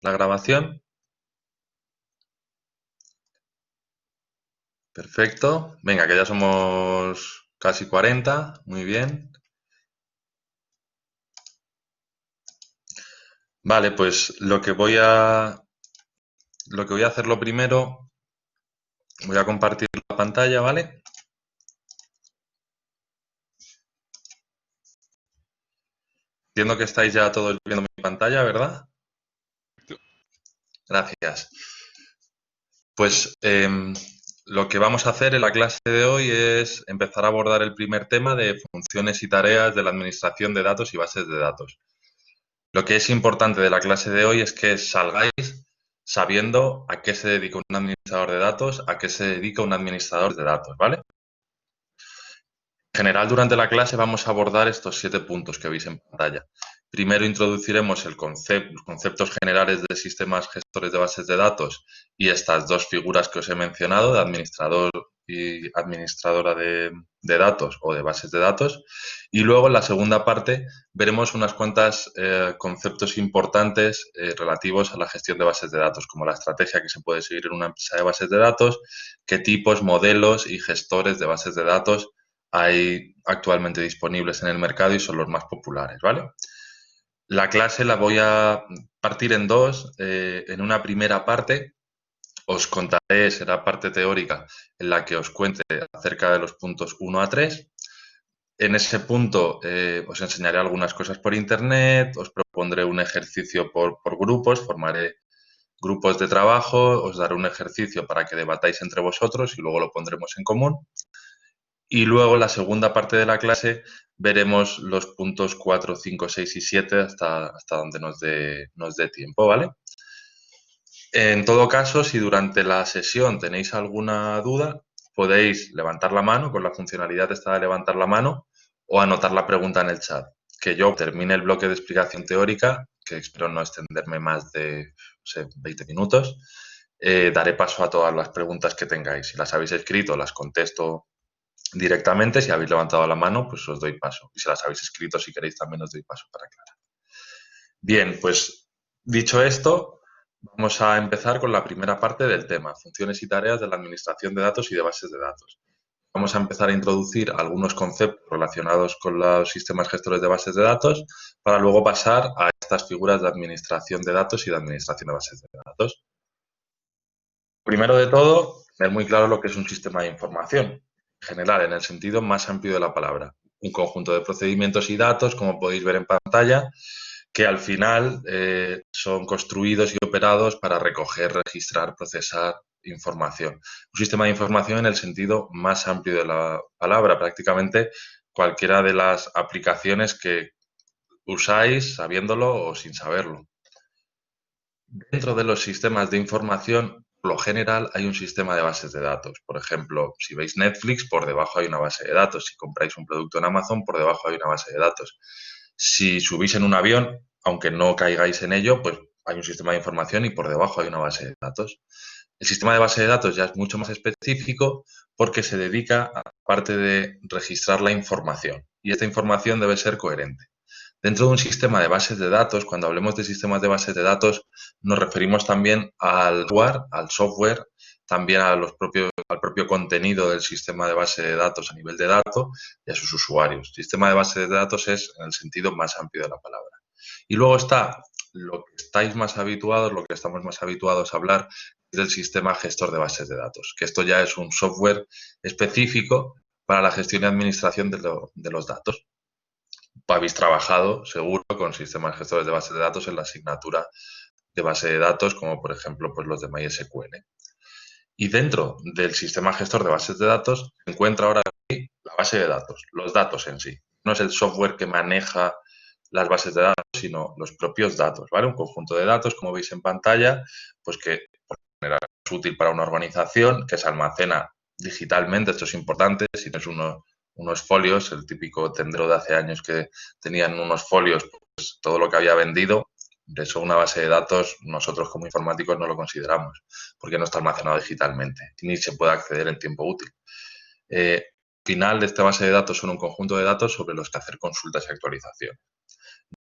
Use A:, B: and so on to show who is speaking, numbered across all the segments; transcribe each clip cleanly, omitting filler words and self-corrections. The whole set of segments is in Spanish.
A: la grabación. Perfecto. Venga, que ya somos casi 40. Muy bien. Vale, pues lo que voy a hacer lo primero, voy a compartir la pantalla, ¿vale? Entiendo que estáis ya todos viendo mi pantalla, ¿verdad? Gracias. Pues lo que vamos a hacer en la clase de hoy es empezar a abordar el primer tema de funciones y tareas de la administración de datos y bases de datos. Lo que es importante de la clase de hoy es que salgáis sabiendo a qué se dedica un administrador de datos, a qué se dedica un administrador de datos, ¿vale? En general, durante la clase vamos a abordar estos 7 puntos que veis en pantalla. Primero introduciremos los conceptos generales de sistemas gestores de bases de datos y estas dos figuras que os he mencionado, de administrador y administradora de datos o de bases de datos. Y luego en la segunda parte veremos unas cuantas conceptos importantes relativos a la gestión de bases de datos, como la estrategia que se puede seguir en una empresa de bases de datos, qué tipos, modelos y gestores de bases de datos hay actualmente disponibles en el mercado y son los más populares, ¿vale? La clase la voy a partir en dos. En una primera parte os contaré, será parte teórica, en la que os cuente acerca de los puntos 1 a 3. En ese punto os enseñaré algunas cosas por internet, os propondré un ejercicio por grupos, formaré grupos de trabajo, os daré un ejercicio para que debatáis entre vosotros y luego lo pondremos en común. Y luego en la segunda parte de la clase veremos los puntos 4, 5, 6 y 7 hasta donde nos dé tiempo, ¿vale? En todo caso, si durante la sesión tenéis alguna duda, podéis levantar la mano con la funcionalidad esta de levantar la mano o anotar la pregunta en el chat. Que yo termine el bloque de explicación teórica, que espero no extenderme más de, no sé, 20 minutos, daré paso a todas las preguntas que tengáis. Si las habéis escrito, las contesto directamente. Si habéis levantado la mano, pues os doy paso. Y si las habéis escrito, si queréis, también os doy paso para aclarar. Bien, pues dicho esto, vamos a empezar con la primera parte del tema, funciones y tareas de la administración de datos y de bases de datos. Vamos a empezar a introducir algunos conceptos relacionados con los sistemas gestores de bases de datos para luego pasar a estas figuras de administración de datos y de administración de bases de datos. Primero de todo, tener muy claro lo que es un sistema de información, en general, en el sentido más amplio de la palabra. Un conjunto de procedimientos y datos, como podéis ver en pantalla, que al final son construidos y operados para recoger, registrar, procesar información. Un sistema de información en el sentido más amplio de la palabra, prácticamente cualquiera de las aplicaciones que usáis sabiéndolo o sin saberlo. Dentro de los sistemas de información, por lo general, hay un sistema de bases de datos. Por ejemplo, si veis Netflix, por debajo hay una base de datos. Si compráis un producto en Amazon, por debajo hay una base de datos. Si subís en un avión, aunque no caigáis en ello, pues hay un sistema de información y por debajo hay una base de datos. El sistema de base de datos ya es mucho más específico porque se dedica a la parte de registrar la información y esta información debe ser coherente. Dentro de un sistema de bases de datos, cuando hablemos de sistemas de bases de datos, nos referimos también al software, también al propio contenido del sistema de base de datos a nivel de datos y a sus usuarios. Sistema de base de datos es en el sentido más amplio de la palabra. Y luego está lo que estáis más habituados, lo que estamos más habituados a hablar, es del sistema gestor de bases de datos, que esto ya es un software específico para la gestión y administración de los datos. Habéis trabajado, seguro, con sistemas gestores de bases de datos en la asignatura de base de datos, como por ejemplo pues los de MySQL. Y dentro del sistema gestor de bases de datos se encuentra ahora aquí la base de datos, los datos en sí. No es el software que maneja las bases de datos, sino los propios datos, ¿vale? Un conjunto de datos, como veis en pantalla, pues que por general es útil para una organización, que se almacena digitalmente, esto es importante, si no es unos folios, el típico tendero de hace años que tenían unos folios, pues todo lo que había vendido, de eso una base de datos, nosotros como informáticos no lo consideramos, porque no está almacenado digitalmente, ni se puede acceder en tiempo útil. Al final de esta base de datos son un conjunto de datos sobre los que hacer consultas y actualizaciones.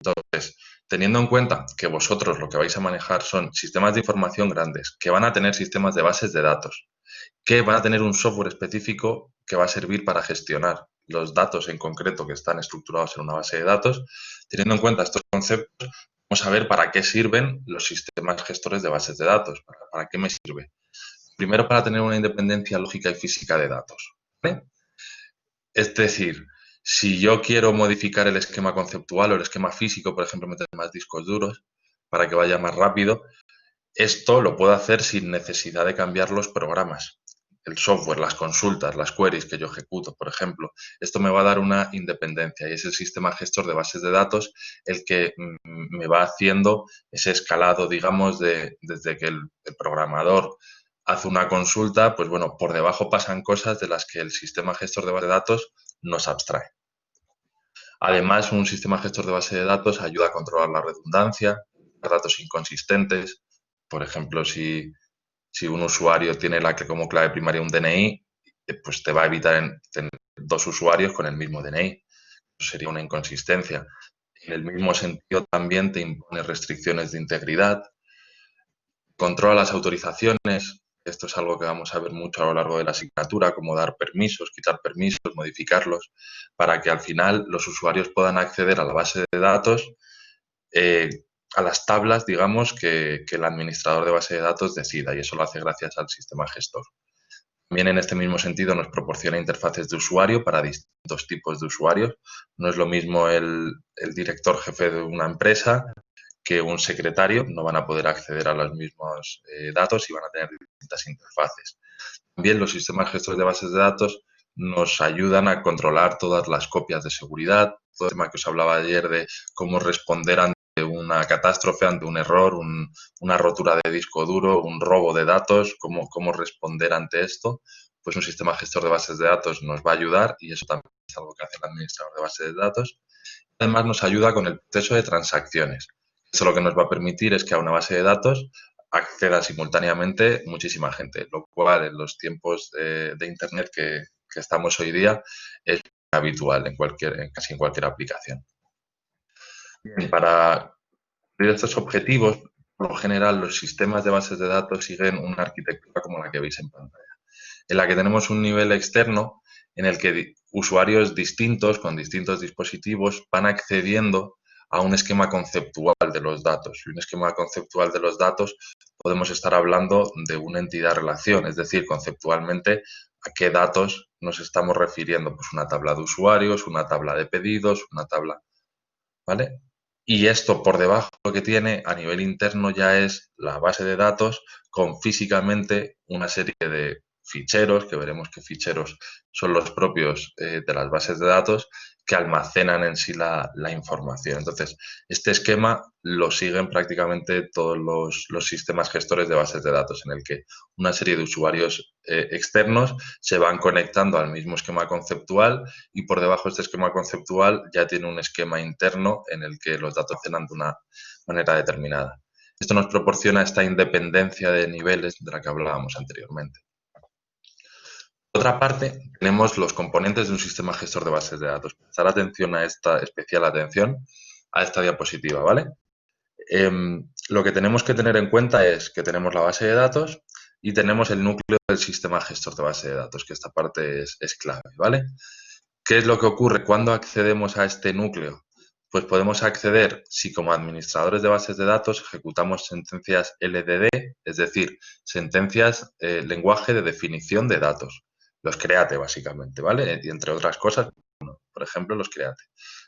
A: Entonces, teniendo en cuenta que vosotros lo que vais a manejar son sistemas de información grandes, que van a tener sistemas de bases de datos, que van a tener un software específico que va a servir para gestionar los datos en concreto que están estructurados en una base de datos, teniendo en cuenta estos conceptos, vamos a ver para qué sirven los sistemas gestores de bases de datos. ¿Para qué me sirve? Primero, para tener una independencia lógica y física de datos, ¿vale? Es decir, si yo quiero modificar el esquema conceptual o el esquema físico, por ejemplo, meter más discos duros para que vaya más rápido, esto lo puedo hacer sin necesidad de cambiar los programas, el software, las consultas, las queries que yo ejecuto, por ejemplo. Esto me va a dar una independencia y es el sistema gestor de bases de datos el que me va haciendo ese escalado, digamos, desde que el programador hace una consulta, pues bueno, por debajo pasan cosas de las que el sistema gestor de bases de datos nos abstrae. Además, un sistema gestor de base de datos ayuda a controlar la redundancia, datos inconsistentes. Por ejemplo, si un usuario tiene como clave primaria un DNI, pues te va a evitar tener dos usuarios con el mismo DNI. Eso sería una inconsistencia. En el mismo sentido, también te impone restricciones de integridad, controla las autorizaciones. Esto es algo que vamos a ver mucho a lo largo de la asignatura, como dar permisos, quitar permisos, modificarlos, para que al final los usuarios puedan acceder a la base de datos, eh, a las tablas, digamos, que el administrador de base de datos decida, y eso lo hace gracias al sistema gestor. También en este mismo sentido nos proporciona interfaces de usuario para distintos tipos de usuarios. No es lo mismo el director jefe de una empresa que un secretario, no van a poder acceder a los mismos datos y van a tener distintas interfaces. También los sistemas gestores de bases de datos nos ayudan a controlar todas las copias de seguridad, todo el tema que os hablaba ayer de cómo responder ante una catástrofe, ante un error, una rotura de disco duro, un robo de datos, cómo responder ante esto. Pues un sistema gestor de bases de datos nos va a ayudar y eso también es algo que hace el administrador de bases de datos. Además, nos ayuda con el proceso de transacciones. Eso lo que nos va a permitir es que a una base de datos acceda simultáneamente muchísima gente, lo cual en los tiempos de Internet que estamos hoy día es habitual casi en cualquier aplicación. Bien, para cumplir estos objetivos, por lo general, los sistemas de bases de datos siguen una arquitectura como la que veis en pantalla, en la que tenemos un nivel externo en el que usuarios distintos, con distintos dispositivos, van accediendo a un esquema conceptual de los datos. Y un esquema conceptual de los datos podemos estar hablando de una entidad-relación, es decir, conceptualmente a qué datos nos estamos refiriendo. Pues una tabla de usuarios, una tabla de pedidos, una tabla, ¿vale? Y esto por debajo lo que tiene a nivel interno ya es la base de datos con físicamente una serie de ficheros, que veremos qué ficheros son los propios de las bases de datos, que almacenan en sí la información. Entonces, este esquema lo siguen prácticamente todos los sistemas gestores de bases de datos, en el que una serie de usuarios externos se van conectando al mismo esquema conceptual y por debajo de este esquema conceptual ya tiene un esquema interno en el que los datos funcionan de una manera determinada. Esto nos proporciona esta independencia de niveles de la que hablábamos anteriormente. Por otra parte, tenemos los componentes de un sistema gestor de bases de datos. Prestar atención a especial atención a esta diapositiva, ¿vale? Lo que tenemos que tener en cuenta es que tenemos la base de datos y tenemos el núcleo del sistema gestor de base de datos, que esta parte es clave, ¿vale? ¿Qué es lo que ocurre cuando accedemos a este núcleo? Pues podemos acceder si como administradores de bases de datos ejecutamos sentencias LDD, es decir, sentencias lenguaje de definición de datos, los CREATE básicamente, ¿vale? Y entre otras cosas, por ejemplo, los CREATE.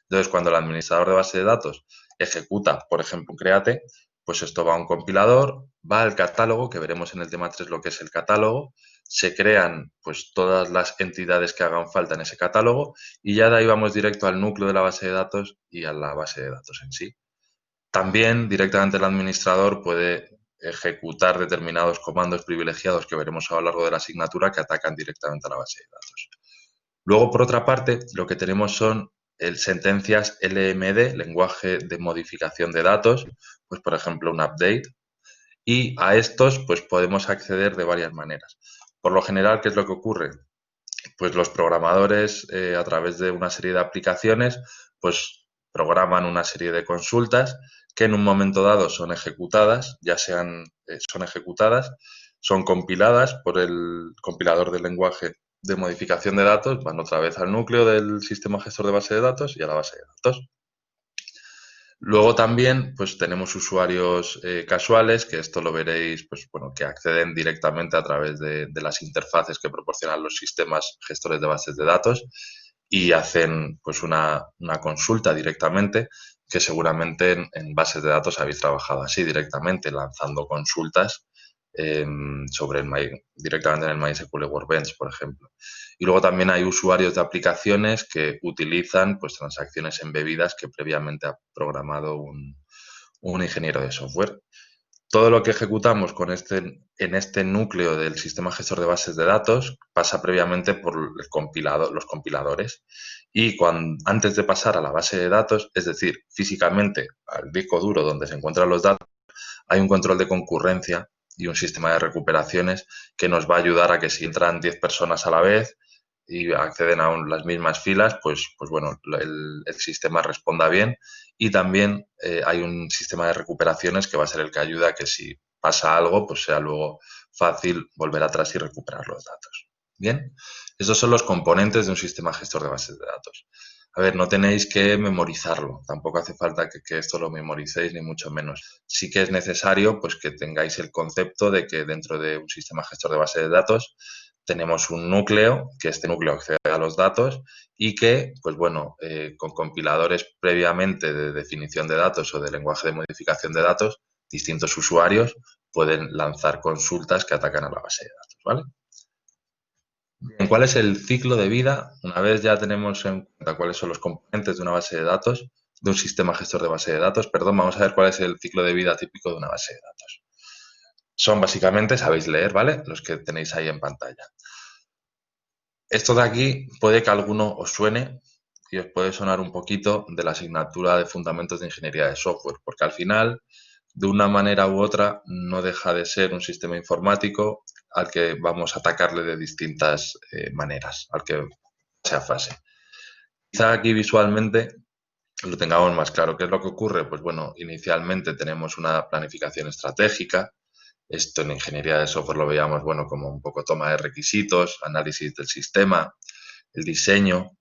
A: Entonces, cuando el administrador de base de datos ejecuta, por ejemplo, un CREATE, pues esto va a un compilador, va al catálogo, que veremos en el tema 3 lo que es el catálogo, se crean pues todas las entidades que hagan falta en ese catálogo y ya de ahí vamos directo al núcleo de la base de datos y a la base de datos en sí. También directamente el administrador puede ejecutar determinados comandos privilegiados que veremos a lo largo de la asignatura que atacan directamente a la base de datos. Luego, por otra parte, lo que tenemos son sentencias LMD, lenguaje de modificación de datos, pues por ejemplo un update, y a estos pues podemos acceder de varias maneras. Por lo general, ¿qué es lo que ocurre? Pues los programadores a través de una serie de aplicaciones pues programan una serie de consultas que en un momento dado son ejecutadas, son ejecutadas, son compiladas por el compilador del lenguaje de modificación de datos, van otra vez al núcleo del sistema gestor de base de datos y a la base de datos. Luego también pues tenemos usuarios casuales, que esto lo veréis, pues bueno, que acceden directamente a través de las interfaces que proporcionan los sistemas gestores de bases de datos y hacen pues una consulta directamente, que seguramente en bases de datos habéis trabajado así directamente, lanzando consultas directamente en el MySQL Workbench, por ejemplo. Y luego también hay usuarios de aplicaciones que utilizan pues, transacciones embebidas que previamente ha programado un ingeniero de software. Todo lo que ejecutamos en este núcleo del sistema gestor de bases de datos pasa previamente por los compiladores. Y antes de pasar a la base de datos, es decir, físicamente al disco duro donde se encuentran los datos, hay un control de concurrencia y un sistema de recuperaciones que nos va a ayudar a que si entran 10 personas a la vez y acceden a las mismas filas, pues bueno, el sistema responda bien. Y también hay un sistema de recuperaciones que va a ser el que ayuda a que si pasa algo, pues sea luego fácil volver atrás y recuperar los datos. Bien, esos son los componentes de un sistema gestor de bases de datos. A ver, no tenéis que memorizarlo, tampoco hace falta que esto lo memoricéis, ni mucho menos. Sí que es necesario pues, que tengáis el concepto de que dentro de un sistema gestor de bases de datos tenemos un núcleo, que este núcleo accede a los datos y que, pues bueno, con compiladores previamente de definición de datos o de lenguaje de modificación de datos, distintos usuarios pueden lanzar consultas que atacan a la base de datos, ¿vale? Bien, ¿cuál es el ciclo de vida? Una vez ya tenemos en cuenta cuáles son los componentes de una base de datos, de un sistema gestor de base de datos, perdón, vamos a ver cuál es el ciclo de vida típico de una base de datos. Son básicamente, sabéis leer, ¿vale? Los que tenéis ahí en pantalla. Esto de aquí puede que a alguno os suene y os puede sonar un poquito de la asignatura de Fundamentos de Ingeniería de Software, porque al final, de una manera u otra, no deja de ser un sistema informático al que vamos a atacarle de distintas maneras, al que sea fase. Quizá aquí visualmente lo tengamos más claro. ¿Qué es lo que ocurre? Pues bueno, inicialmente tenemos una planificación estratégica. Esto en ingeniería de software lo veíamos, bueno, como un poco toma de requisitos, análisis del sistema, el diseño,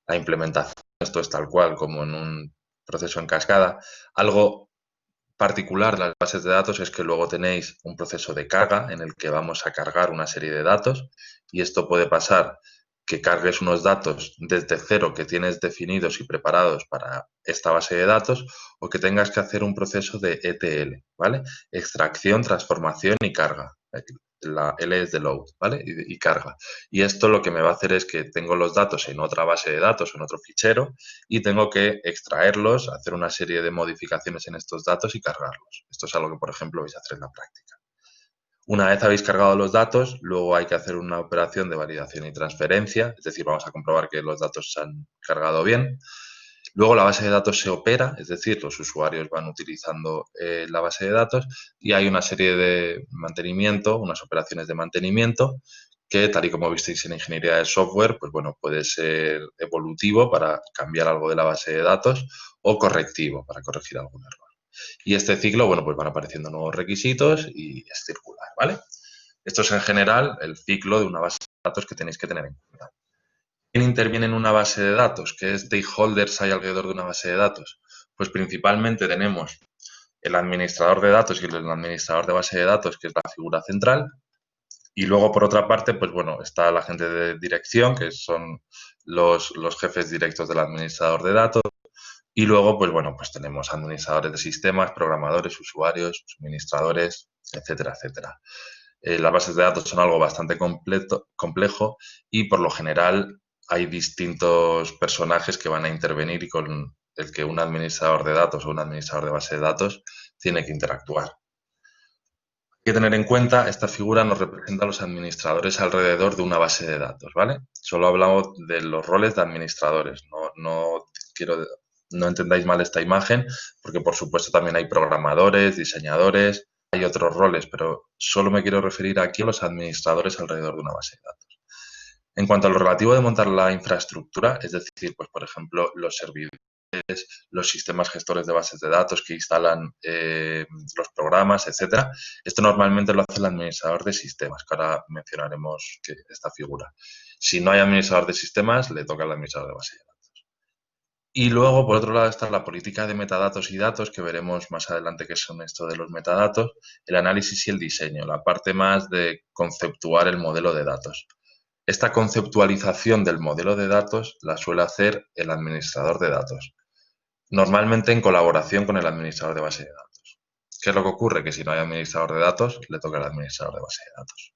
A: la implementación. Esto es tal cual como en un proceso en cascada. Algo particular de las bases de datos es que luego tenéis un proceso de carga en el que vamos a cargar una serie de datos y esto puede pasar que cargues unos datos desde cero que tienes definidos y preparados para esta base de datos o que tengas que hacer un proceso de ETL, ¿vale? Extracción, transformación y carga. La L es de load, ¿vale? Y carga. Y esto lo que me va a hacer es que tengo los datos en otra base de datos, en otro fichero, y tengo que extraerlos, hacer una serie de modificaciones en estos datos y cargarlos. Esto es algo que, por ejemplo, vais a hacer en la práctica. Una vez habéis cargado los datos, luego hay que hacer una operación de validación y transferencia, es decir, vamos a comprobar que los datos se han cargado bien. Luego la base de datos se opera, es decir, los usuarios van utilizando la base de datos y hay una serie de mantenimiento, unas operaciones de mantenimiento que, tal y como visteis en ingeniería de software, pues bueno, puede ser evolutivo para cambiar algo de la base de datos o correctivo para corregir algún error. Y este ciclo, bueno, pues van apareciendo nuevos requisitos y es circular, ¿vale? Esto es en general el ciclo de una base de datos que tenéis que tener en cuenta. ¿Quién interviene en una base de datos? ¿Qué stakeholders hay alrededor de una base de datos? Pues principalmente tenemos el administrador de datos y el administrador de base de datos, que es la figura central. Y luego, por otra parte, pues bueno, está la gente de dirección, que son los jefes directos del administrador de datos. Y luego, pues bueno, pues tenemos administradores de sistemas, programadores, usuarios, suministradores, etcétera, etcétera. Las bases de datos son algo bastante complejo y por lo general hay distintos personajes que van a intervenir y con el que un administrador de datos o un administrador de base de datos tiene que interactuar. Hay que tener en cuenta, esta figura nos representa a los administradores alrededor de una base de datos, ¿vale? Solo hablamos de los roles de administradores, no entendáis mal esta imagen, porque por supuesto también hay programadores, diseñadores, hay otros roles, pero solo me quiero referir aquí a los administradores alrededor de una base de datos. En cuanto a lo relativo de montar la infraestructura, es decir, pues por ejemplo, los servidores los sistemas gestores de bases de datos que instalan los programas, etcétera. Esto normalmente lo hace el administrador de sistemas, que ahora mencionaremos esta figura. Si no hay administrador de sistemas, le toca al administrador de base de datos. Y luego, por otro lado, está la política de metadatos y datos, que veremos más adelante qué son esto de los metadatos, el análisis y el diseño, la parte más de conceptuar el modelo de datos. Esta conceptualización del modelo de datos la suele hacer el administrador de datos, normalmente en colaboración con el administrador de base de datos. ¿Qué es lo que ocurre? Que si no hay administrador de datos, le toca al administrador de base de datos.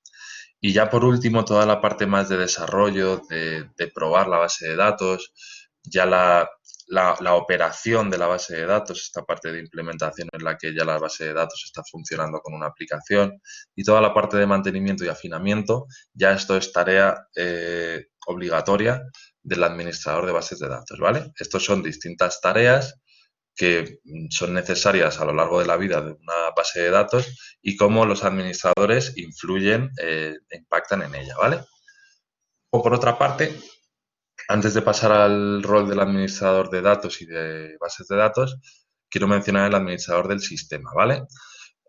A: Y ya por último, toda la parte más de desarrollo, de probar la base de datos, ya la operación de la base de datos, esta parte de implementación en la que ya la base de datos está funcionando con una aplicación, y toda la parte de mantenimiento y afinamiento, ya esto es tarea obligatoria del administrador de bases de datos, ¿vale? Estos son distintas tareas que son necesarias a lo largo de la vida de una base de datos y cómo los administradores influyen e impactan en ella, ¿vale? O por otra parte, antes de pasar al rol del administrador de datos y de bases de datos, quiero mencionar el administrador del sistema, ¿vale?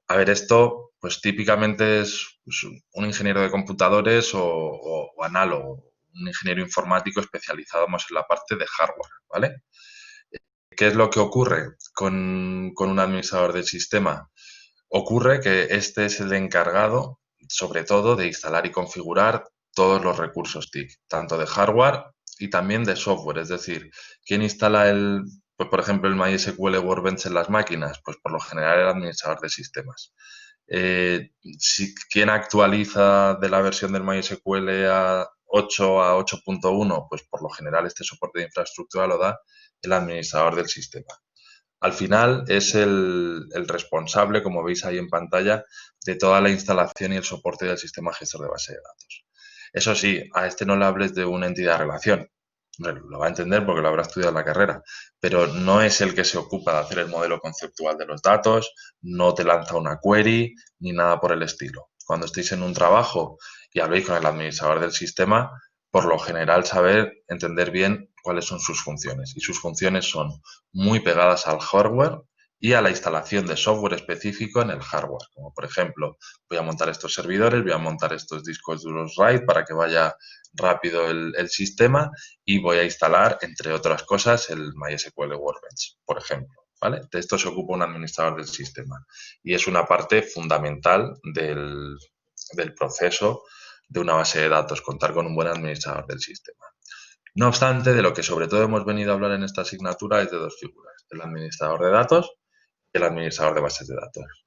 A: A ver, esto pues típicamente es pues, un ingeniero de computadores o análogo, un ingeniero informático especializado más en la parte de hardware, ¿vale? ¿Qué es lo que ocurre con un administrador del sistema? Ocurre que este es el encargado, sobre todo, de instalar y configurar todos los recursos TIC, tanto de hardware y también de software. Es decir, ¿quién instala pues, por ejemplo, el MySQL Workbench en las máquinas? Pues por lo general el administrador de sistemas. ¿Quién actualiza de la versión del MySQL a 8 a 8.1? Pues por lo general este soporte de infraestructura lo da el administrador del sistema. Al final es el responsable, como veis ahí en pantalla, de toda la instalación y el soporte del sistema gestor de base de datos. Eso sí, a este no le hables de una entidad de relación. Lo va a entender porque lo habrá estudiado en la carrera, pero no es el que se ocupa de hacer el modelo conceptual de los datos, no te lanza una query ni nada por el estilo. Cuando estéis en un trabajo y habléis con el administrador del sistema, por lo general saber entender bien cuáles son sus funciones. Y sus funciones son muy pegadas al hardware y a la instalación de software específico en el hardware. Como por ejemplo, voy a montar estos servidores, voy a montar estos discos duros RAID para que vaya rápido el sistema y voy a instalar, entre otras cosas, el MySQL Workbench, por ejemplo. ¿Vale? De esto se ocupa un administrador del sistema y es una parte fundamental del proceso de una base de datos, contar con un buen administrador del sistema. No obstante, de lo que sobre todo hemos venido a hablar en esta asignatura es de dos figuras, el administrador de datos y el administrador de bases de datos.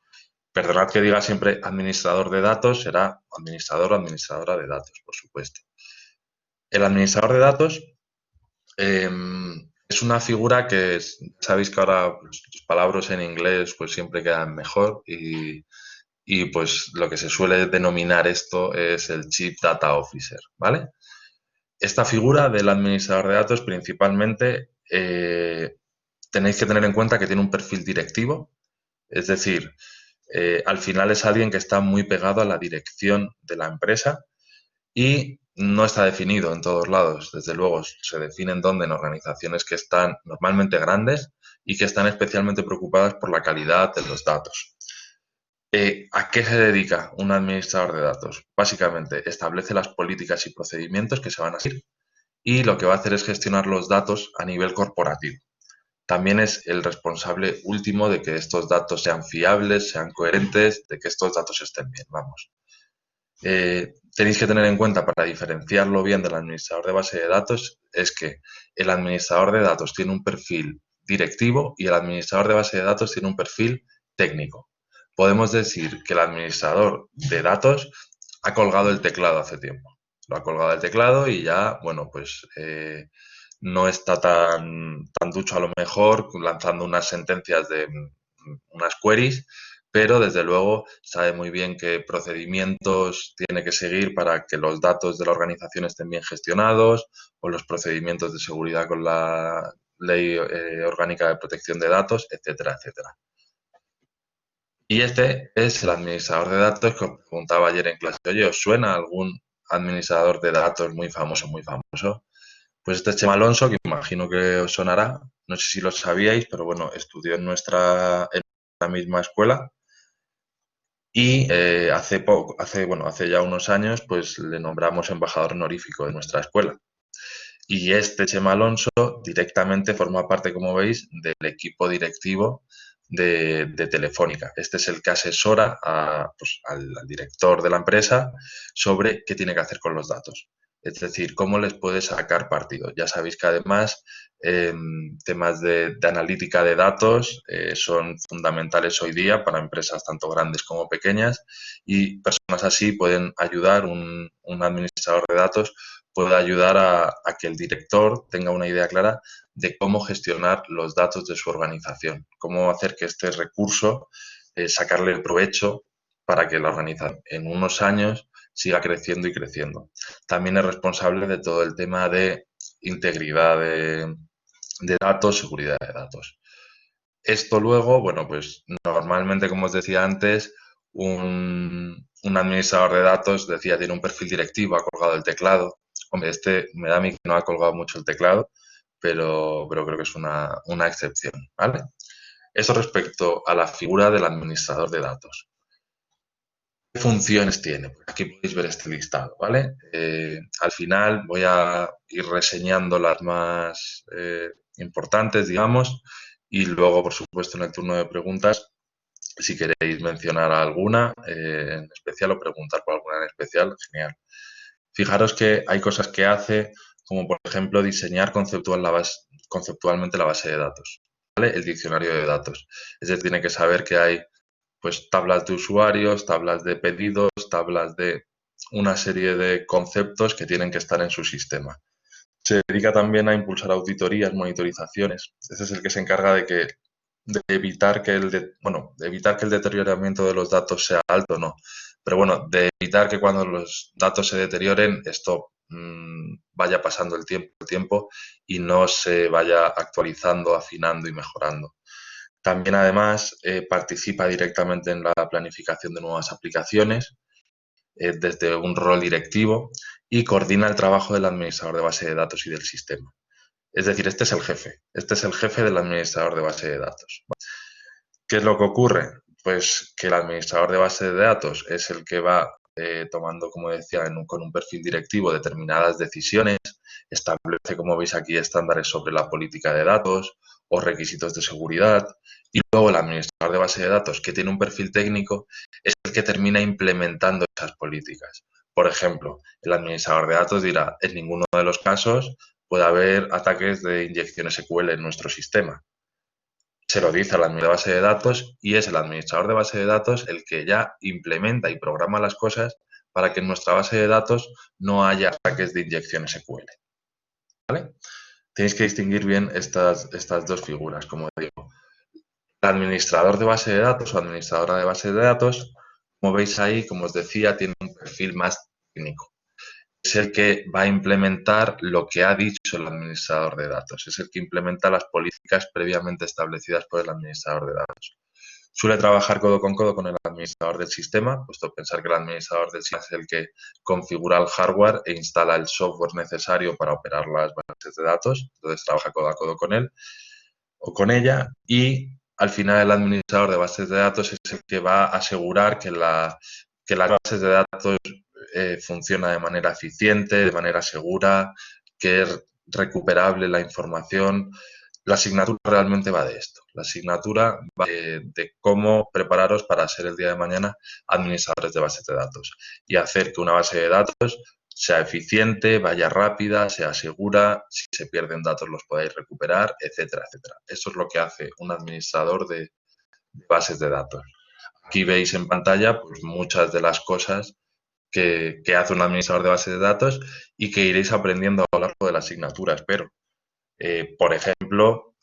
A: Perdonad que diga siempre administrador de datos, será administrador o administradora de datos, por supuesto. El administrador de datos es una figura que sabéis que ahora pues, las palabras en inglés pues siempre quedan mejor y pues lo que se suele denominar esto es el Chief Data Officer, ¿vale? Esta figura del administrador de datos principalmente tenéis que tener en cuenta que tiene un perfil directivo, es decir, al final es alguien que está muy pegado a la dirección de la empresa y no está definido en todos lados. Desde luego, se define en dónde en organizaciones que están normalmente grandes y que están especialmente preocupadas por la calidad de los datos. ¿A qué se dedica un administrador de datos? Básicamente, establece las políticas y procedimientos que se van a seguir y lo que va a hacer es gestionar los datos a nivel corporativo. También es el responsable último de que estos datos sean fiables, sean coherentes, de que estos datos estén bien, vamos. Tenéis que tener en cuenta para diferenciarlo bien del administrador de base de datos es que el administrador de datos tiene un perfil directivo y el administrador de base de datos tiene un perfil técnico. Podemos decir que el administrador de datos ha colgado el teclado hace tiempo. Lo ha colgado el teclado y ya, bueno, pues no está tan ducho a lo mejor lanzando unas sentencias de unas queries, pero desde luego sabe muy bien qué procedimientos tiene que seguir para que los datos de la organización estén bien gestionados o los procedimientos de seguridad con la Ley Orgánica de Protección de Datos, etcétera, etcétera. Y este es el administrador de datos que os preguntaba ayer en clase. Oye, ¿os suena algún administrador de datos muy famoso, muy famoso? Pues este Chema Alonso, que imagino que os sonará, no sé si lo sabíais, pero bueno, estudió en la misma escuela y hace ya unos años, pues le nombramos embajador honorífico de nuestra escuela. Y este Chema Alonso directamente forma parte, como veis, del equipo directivo de Telefónica. Este es el que asesora al director de la empresa sobre qué tiene que hacer con los datos. Es decir, cómo les puede sacar partido. Ya sabéis que además temas de analítica de datos son fundamentales hoy día para empresas tanto grandes como pequeñas y personas así pueden ayudar, un administrador de datos puede ayudar a que el director tenga una idea clara de cómo gestionar los datos de su organización, cómo hacer que este recurso, sacarle el provecho para que la organización en unos años siga creciendo y creciendo. También es responsable de todo el tema de integridad de datos, seguridad de datos. Esto luego, bueno, pues normalmente, como os decía antes, un administrador de datos, decía, tiene un perfil directivo, ha colgado el teclado. Hombre, este me da a mí que no ha colgado mucho el teclado, pero creo que es una excepción, ¿vale? Eso respecto a la figura del administrador de datos. ¿Qué funciones tiene? Pues aquí podéis ver este listado, ¿vale? Al final voy a ir reseñando las más importantes, digamos, y luego, por supuesto, en el turno de preguntas, si queréis mencionar alguna en especial o preguntar por alguna en especial, genial. Fijaros que hay cosas que hace, como por ejemplo diseñar conceptualmente la base de datos, ¿vale? El diccionario de datos. Es decir, tiene que saber que hay pues tablas de usuarios, tablas de pedidos, tablas de una serie de conceptos que tienen que estar en su sistema. Se dedica también a impulsar auditorías, monitorizaciones. Ese es el que se encarga de evitar que de evitar que el deterioramiento de los datos sea alto, no. Pero bueno, de evitar que cuando los datos se deterioren, esto vaya pasando el tiempo y no se vaya actualizando, afinando y mejorando. También, además, participa directamente en la planificación de nuevas aplicaciones desde un rol directivo y coordina el trabajo del administrador de base de datos y del sistema. Es decir, este es el jefe del administrador de base de datos. ¿Qué es lo que ocurre? Pues que el administrador de base de datos es el que va tomando, como decía, con un perfil directivo determinadas decisiones, establece, como veis aquí, estándares sobre la política de datos o requisitos de seguridad, y luego el administrador de base de datos, que tiene un perfil técnico, es el que termina implementando esas políticas. Por ejemplo, el administrador de datos dirá, en ninguno de los casos puede haber ataques de inyección SQL en nuestro sistema. Se lo dice al administrador de base de datos y es el administrador de base de datos el que ya implementa y programa las cosas para que en nuestra base de datos no haya ataques de inyección SQL. ¿Vale? Tenéis que distinguir bien estas dos figuras, como digo. El administrador de base de datos o administradora de base de datos, como veis ahí, como os decía, tiene un perfil más técnico. Es el que va a implementar lo que ha dicho el administrador de datos. Es el que implementa las políticas previamente establecidas por el administrador de datos. Suele trabajar codo con el administrador del sistema, puesto a pensar que el administrador del sistema es el que configura el hardware e instala el software necesario para operar las bases de datos. Entonces trabaja codo a codo con él o con ella y al final el administrador de bases de datos es el que va a asegurar que las bases de datos funciona de manera eficiente, de manera segura, que es recuperable la información. La asignatura realmente va de esto. La asignatura va de cómo prepararos para ser el día de mañana administradores de bases de datos y hacer que una base de datos sea eficiente, vaya rápida, sea segura, si se pierden datos los podáis recuperar, etcétera, etcétera. Eso es lo que hace un administrador de bases de datos. Aquí veis en pantalla pues, muchas de las cosas que hace un administrador de bases de datos y que iréis aprendiendo a lo largo de la asignatura, espero. Por ejemplo,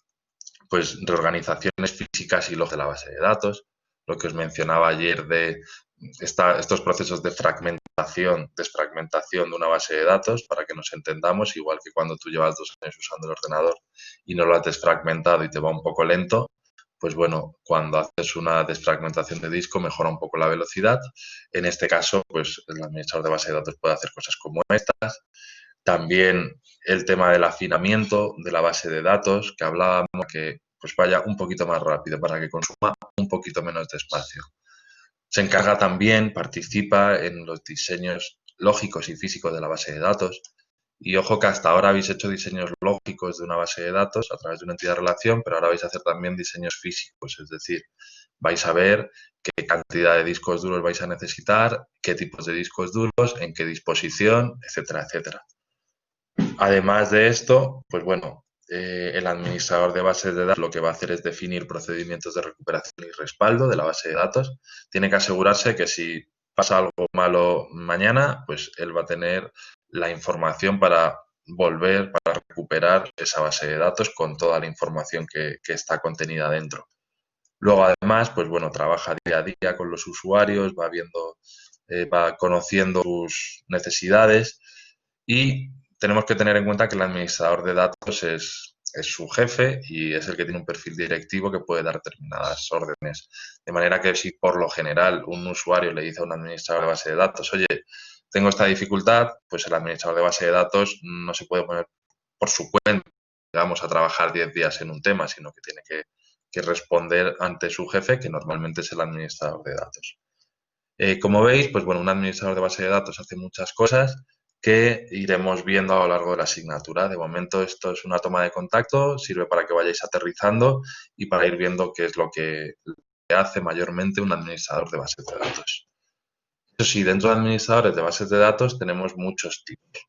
A: pues reorganizaciones físicas y log de la base de datos, lo que os mencionaba ayer de estos procesos de fragmentación, desfragmentación de una base de datos, para que nos entendamos, igual que cuando tú llevas 2 años usando el ordenador y no lo has desfragmentado y te va un poco lento, pues bueno, cuando haces una desfragmentación de disco mejora un poco la velocidad. En este caso, pues el administrador de base de datos puede hacer cosas como estas. También el tema del afinamiento de la base de datos que hablábamos, que pues vaya un poquito más rápido para que consuma un poquito menos de espacio. Se encarga también, participa en los diseños lógicos y físicos de la base de datos. Y ojo que hasta ahora habéis hecho diseños lógicos de una base de datos a través de una entidad de relación, pero ahora vais a hacer también diseños físicos, es decir, vais a ver qué cantidad de discos duros vais a necesitar, qué tipos de discos duros, en qué disposición, etcétera, etcétera. Además de esto, pues bueno, el administrador de bases de datos lo que va a hacer es definir procedimientos de recuperación y respaldo de la base de datos. Tiene que asegurarse que si pasa algo malo mañana, pues él va a tener la información para volver, para recuperar esa base de datos con toda la información que está contenida dentro. Luego, además, pues bueno, trabaja día a día con los usuarios, va viendo, va conociendo sus necesidades y tenemos que tener en cuenta que el administrador de datos es su jefe y es el que tiene un perfil directivo que puede dar determinadas órdenes. De manera que si por lo general un usuario le dice a un administrador de base de datos, oye, tengo esta dificultad, pues el administrador de base de datos no se puede poner por su cuenta, vamos a trabajar 10 días en un tema, sino que tiene que responder ante su jefe, que normalmente es el administrador de datos. Como veis, pues bueno, un administrador de base de datos hace muchas cosas que iremos viendo a lo largo de la asignatura. De momento esto es una toma de contacto, sirve para que vayáis aterrizando y para ir viendo qué es lo que hace mayormente un administrador de bases de datos. Eso sí, dentro de administradores de bases de datos tenemos muchos tipos.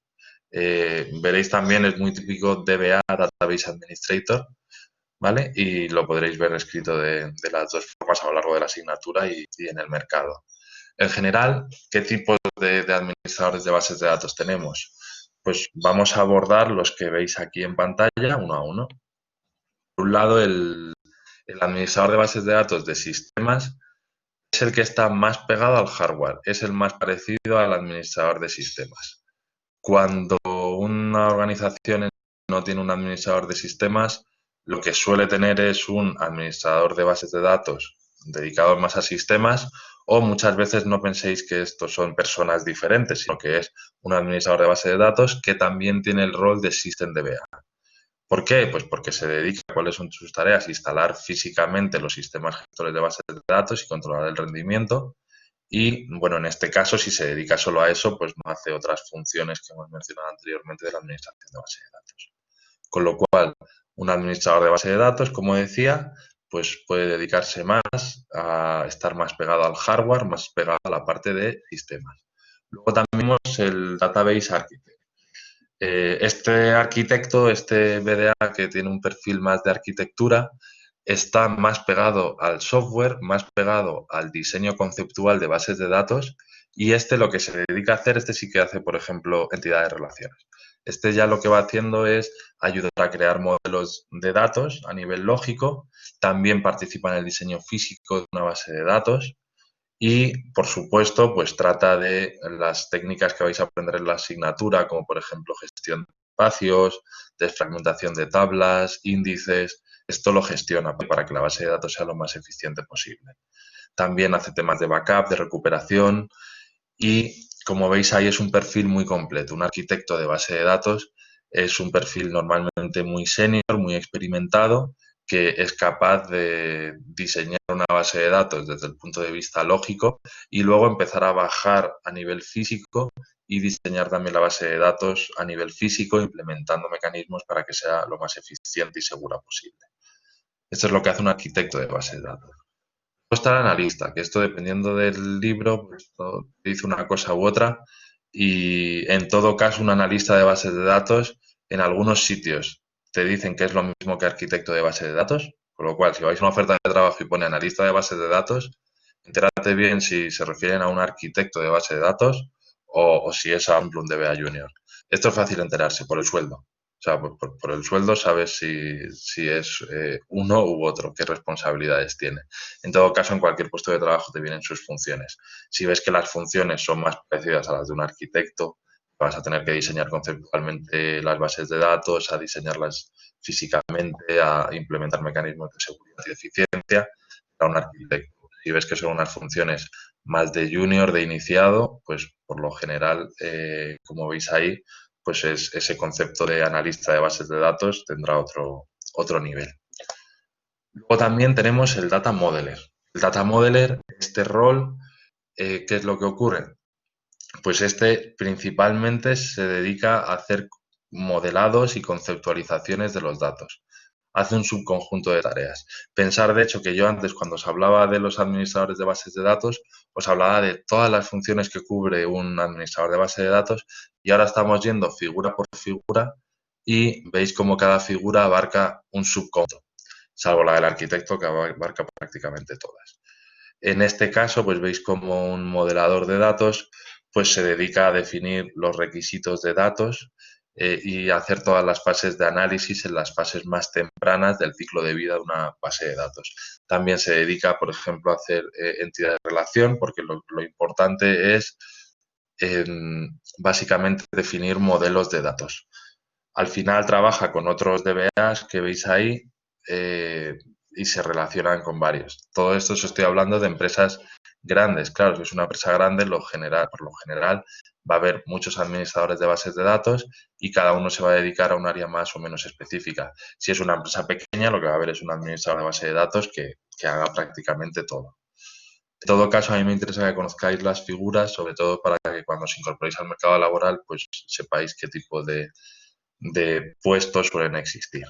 A: Veréis también, es muy típico DBA, Database Administrator, ¿vale? Y lo podréis ver escrito de las dos formas a lo largo de la asignatura y en el mercado. En general, ¿qué tipos de administradores de bases de datos tenemos? Pues vamos a abordar los que veis aquí en pantalla uno a uno. Por un lado, el administrador de bases de datos de sistemas es el que está más pegado al hardware, es el más parecido al administrador de sistemas. Cuando una organización no tiene un administrador de sistemas, lo que suele tener es un administrador de bases de datos dedicado más a sistemas, o muchas veces no penséis que estos son personas diferentes, sino que es un administrador de base de datos que también tiene el rol de System DBA. ¿Por qué? Pues porque se dedica a cuáles son sus tareas, instalar físicamente los sistemas gestores de bases de datos y controlar el rendimiento. Y bueno, en este caso, si se dedica solo a eso, pues no hace otras funciones que hemos mencionado anteriormente de la administración de base de datos. Con lo cual, un administrador de base de datos, como decía, pues puede dedicarse más a estar más pegado al hardware, más pegado a la parte de sistemas. Luego también tenemos el Database Architect. Este arquitecto, este BDA que tiene un perfil más de arquitectura, está más pegado al software, más pegado al diseño conceptual de bases de datos y este lo que se dedica a hacer, este sí que hace, por ejemplo, entidades de relaciones. Este ya lo que va haciendo es ayudar a crear modelos de datos a nivel lógico, también participa en el diseño físico de una base de datos y, por supuesto, pues trata de las técnicas que vais a aprender en la asignatura, como por ejemplo gestión de espacios, desfragmentación de tablas, índices. Esto lo gestiona para que la base de datos sea lo más eficiente posible. También hace temas de backup, de recuperación y, como veis ahí, es un perfil muy completo. Un arquitecto de base de datos es un perfil normalmente muy senior, muy experimentado, que es capaz de diseñar una base de datos desde el punto de vista lógico y luego empezar a bajar a nivel físico y diseñar también la base de datos a nivel físico, implementando mecanismos para que sea lo más eficiente y segura posible. Esto es lo que hace un arquitecto de base de datos. Luego está el analista, que esto dependiendo del libro, pues dice una cosa u otra y en todo caso un analista de bases de datos en algunos sitios te dicen que es lo mismo que arquitecto de base de datos, con lo cual si vais a una oferta de trabajo y pone analista de bases de datos, entérate bien si se refieren a un arquitecto de base de datos o si es a un DBA Junior. Esto es fácil enterarse por el sueldo. O sea, por el sueldo sabes si es uno u otro, qué responsabilidades tiene. En todo caso, en cualquier puesto de trabajo te vienen sus funciones. Si ves que las funciones son más parecidas a las de un arquitecto, vas a tener que diseñar conceptualmente las bases de datos, a diseñarlas físicamente, a implementar mecanismos de seguridad y eficiencia para un arquitecto. Si ves que son unas funciones más de junior, de iniciado, pues por lo general, como veis ahí, pues ese concepto de analista de bases de datos tendrá otro nivel. Luego también tenemos el Data Modeler. El Data Modeler, este rol, ¿qué es lo que ocurre? Pues este principalmente se dedica a hacer modelados y conceptualizaciones de los datos. Hace un subconjunto de tareas. Pensar, de hecho, que yo antes, cuando os hablaba de los administradores de bases de datos, os hablaba de todas las funciones que cubre un administrador de base de datos y ahora estamos yendo figura por figura y veis cómo cada figura abarca un subconjunto, salvo la del arquitecto que abarca prácticamente todas. En este caso, pues veis como un modelador de datos pues se dedica a definir los requisitos de datos y hacer todas las fases de análisis en las fases más tempranas del ciclo de vida de una base de datos. También se dedica, por ejemplo, a hacer entidades de relación, porque lo importante es básicamente definir modelos de datos. Al final trabaja con otros DBAs que veis ahí y se relacionan con varios. Todo esto os estoy hablando de empresas grandes. Claro, si es una empresa grande, por lo general va a haber muchos administradores de bases de datos y cada uno se va a dedicar a un área más o menos específica. Si es una empresa pequeña, lo que va a haber es un administrador de base de datos que haga prácticamente todo. En todo caso, a mí me interesa que conozcáis las figuras, sobre todo para que cuando os incorporéis al mercado laboral, pues sepáis qué tipo de puestos suelen existir.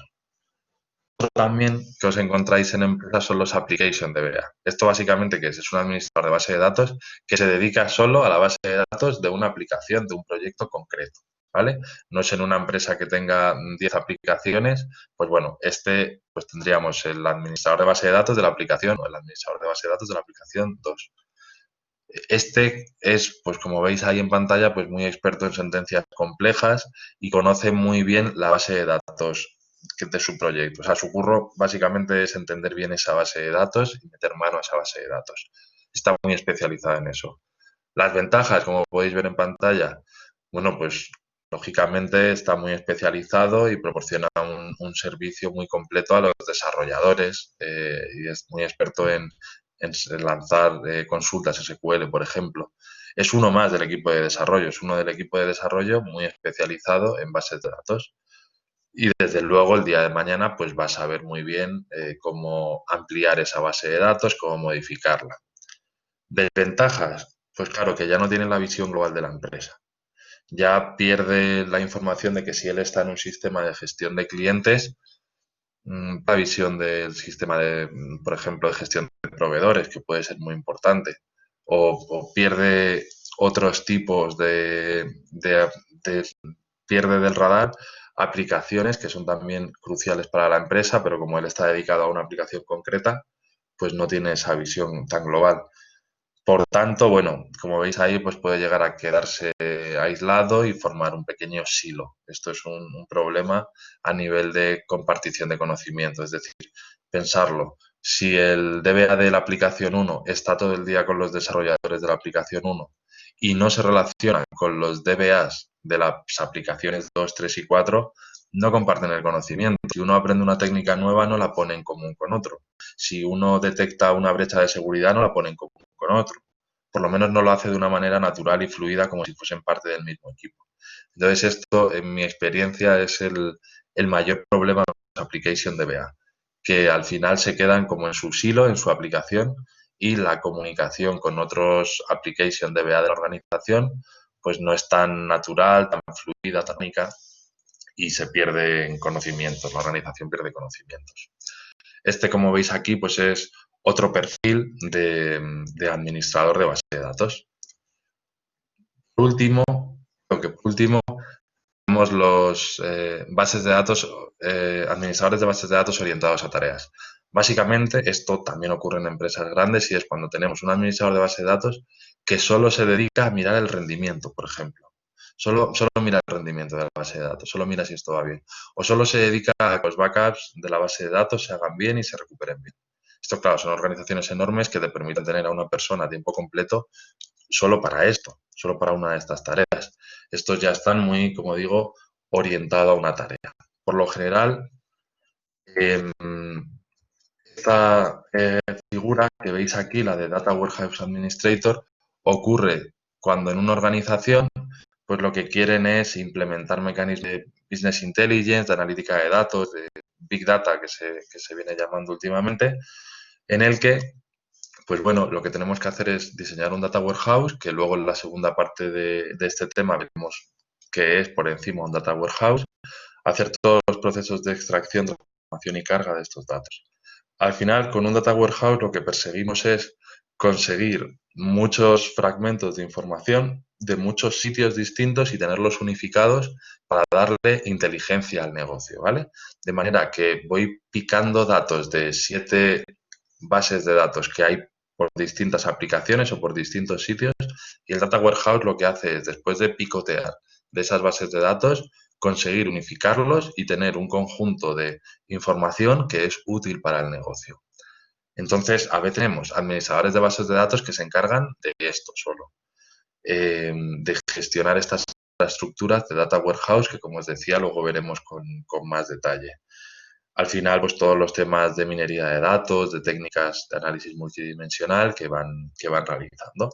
A: Otro también que os encontráis en empresas son los Application DBA. Esto básicamente, ¿qué es? Es un administrador de base de datos que se dedica solo a la base de datos de una aplicación, de un proyecto concreto, ¿vale? No es en una empresa que tenga 10 aplicaciones, pues bueno, pues tendríamos el administrador de base de datos de la aplicación o el administrador de base de datos de la aplicación 2. Este es, pues como veis ahí en pantalla, pues muy experto en sentencias complejas y conoce muy bien la base de datos de su proyecto. O sea, su curro básicamente es entender bien esa base de datos y meter mano a esa base de datos. Está muy especializada en eso. Las ventajas, como podéis ver en pantalla, bueno, pues lógicamente está muy especializado y proporciona un servicio muy completo a los desarrolladores y es muy experto en lanzar consultas SQL, por ejemplo. Es uno más del equipo de desarrollo, es uno del equipo de desarrollo muy especializado en bases de datos. Y desde luego el día de mañana pues va a saber muy bien cómo ampliar esa base de datos, cómo modificarla. Desventajas, pues claro que ya no tiene la visión global de la empresa. Ya pierde la información de que si él está en un sistema de gestión de clientes, la visión del sistema de, por ejemplo, de gestión de proveedores, que puede ser muy importante, o pierde otros tipos pierde del radar aplicaciones que son también cruciales para la empresa, pero como él está dedicado a una aplicación concreta, pues no tiene esa visión tan global. Por tanto, bueno, como veis ahí, pues puede llegar a quedarse aislado y formar un pequeño silo. Esto es un problema a nivel de compartición de conocimiento, es decir, pensarlo. Si el DBA de la aplicación 1 está todo el día con los desarrolladores de la aplicación 1 y no se relaciona con los DBAs de las aplicaciones 2, 3 y 4, no comparten el conocimiento. Si uno aprende una técnica nueva, no la pone en común con otro. Si uno detecta una brecha de seguridad, no la pone en común con otro. Por lo menos no lo hace de una manera natural y fluida como si fuesen parte del mismo equipo. Entonces esto, en mi experiencia, es el mayor problema de los Application DBA, que al final se quedan como en su silo, en su aplicación, y la comunicación con otros Application DBA de la organización pues no es tan natural, tan fluida, tan única, y se pierden conocimientos, la organización pierde conocimientos. Este, como veis aquí, pues es otro perfil de administrador de base de datos. Por último, tenemos los bases de datos, administradores de bases de datos orientados a tareas. Básicamente, esto también ocurre en empresas grandes y es cuando tenemos un administrador de base de datos que solo se dedica a mirar el rendimiento, por ejemplo. Solo mira el rendimiento de la base de datos, solo mira si esto va bien. O solo se dedica a que los backups de la base de datos se hagan bien y se recuperen bien. Esto, claro, son organizaciones enormes que te permiten tener a una persona a tiempo completo solo para esto, solo para una de estas tareas. Estos ya están muy, como digo, orientados a una tarea. Por lo general, eh, esta figura que veis aquí, la de Data Warehouse Administrator, ocurre cuando en una organización pues lo que quieren es implementar mecanismos de business intelligence, de analítica de datos, de big data que se viene llamando últimamente, en el que, pues bueno, lo que tenemos que hacer es diseñar un data warehouse, que luego en la segunda parte de este tema veremos qué es por encima un data warehouse, hacer todos los procesos de extracción, transformación y carga de estos datos. Al final, con un data warehouse lo que perseguimos es conseguir muchos fragmentos de información de muchos sitios distintos y tenerlos unificados para darle inteligencia al negocio, ¿vale? De manera que voy picando datos de 7 bases de datos que hay por distintas aplicaciones o por distintos sitios y el data warehouse lo que hace es, después de picotear de esas bases de datos, conseguir unificarlos y tener un conjunto de información que es útil para el negocio. Entonces, a veces tenemos administradores de bases de datos que se encargan de esto solo, de gestionar estas estructuras de data warehouse que, como os decía, luego veremos con más detalle. Al final, pues todos los temas de minería de datos, de técnicas de análisis multidimensional que van realizando.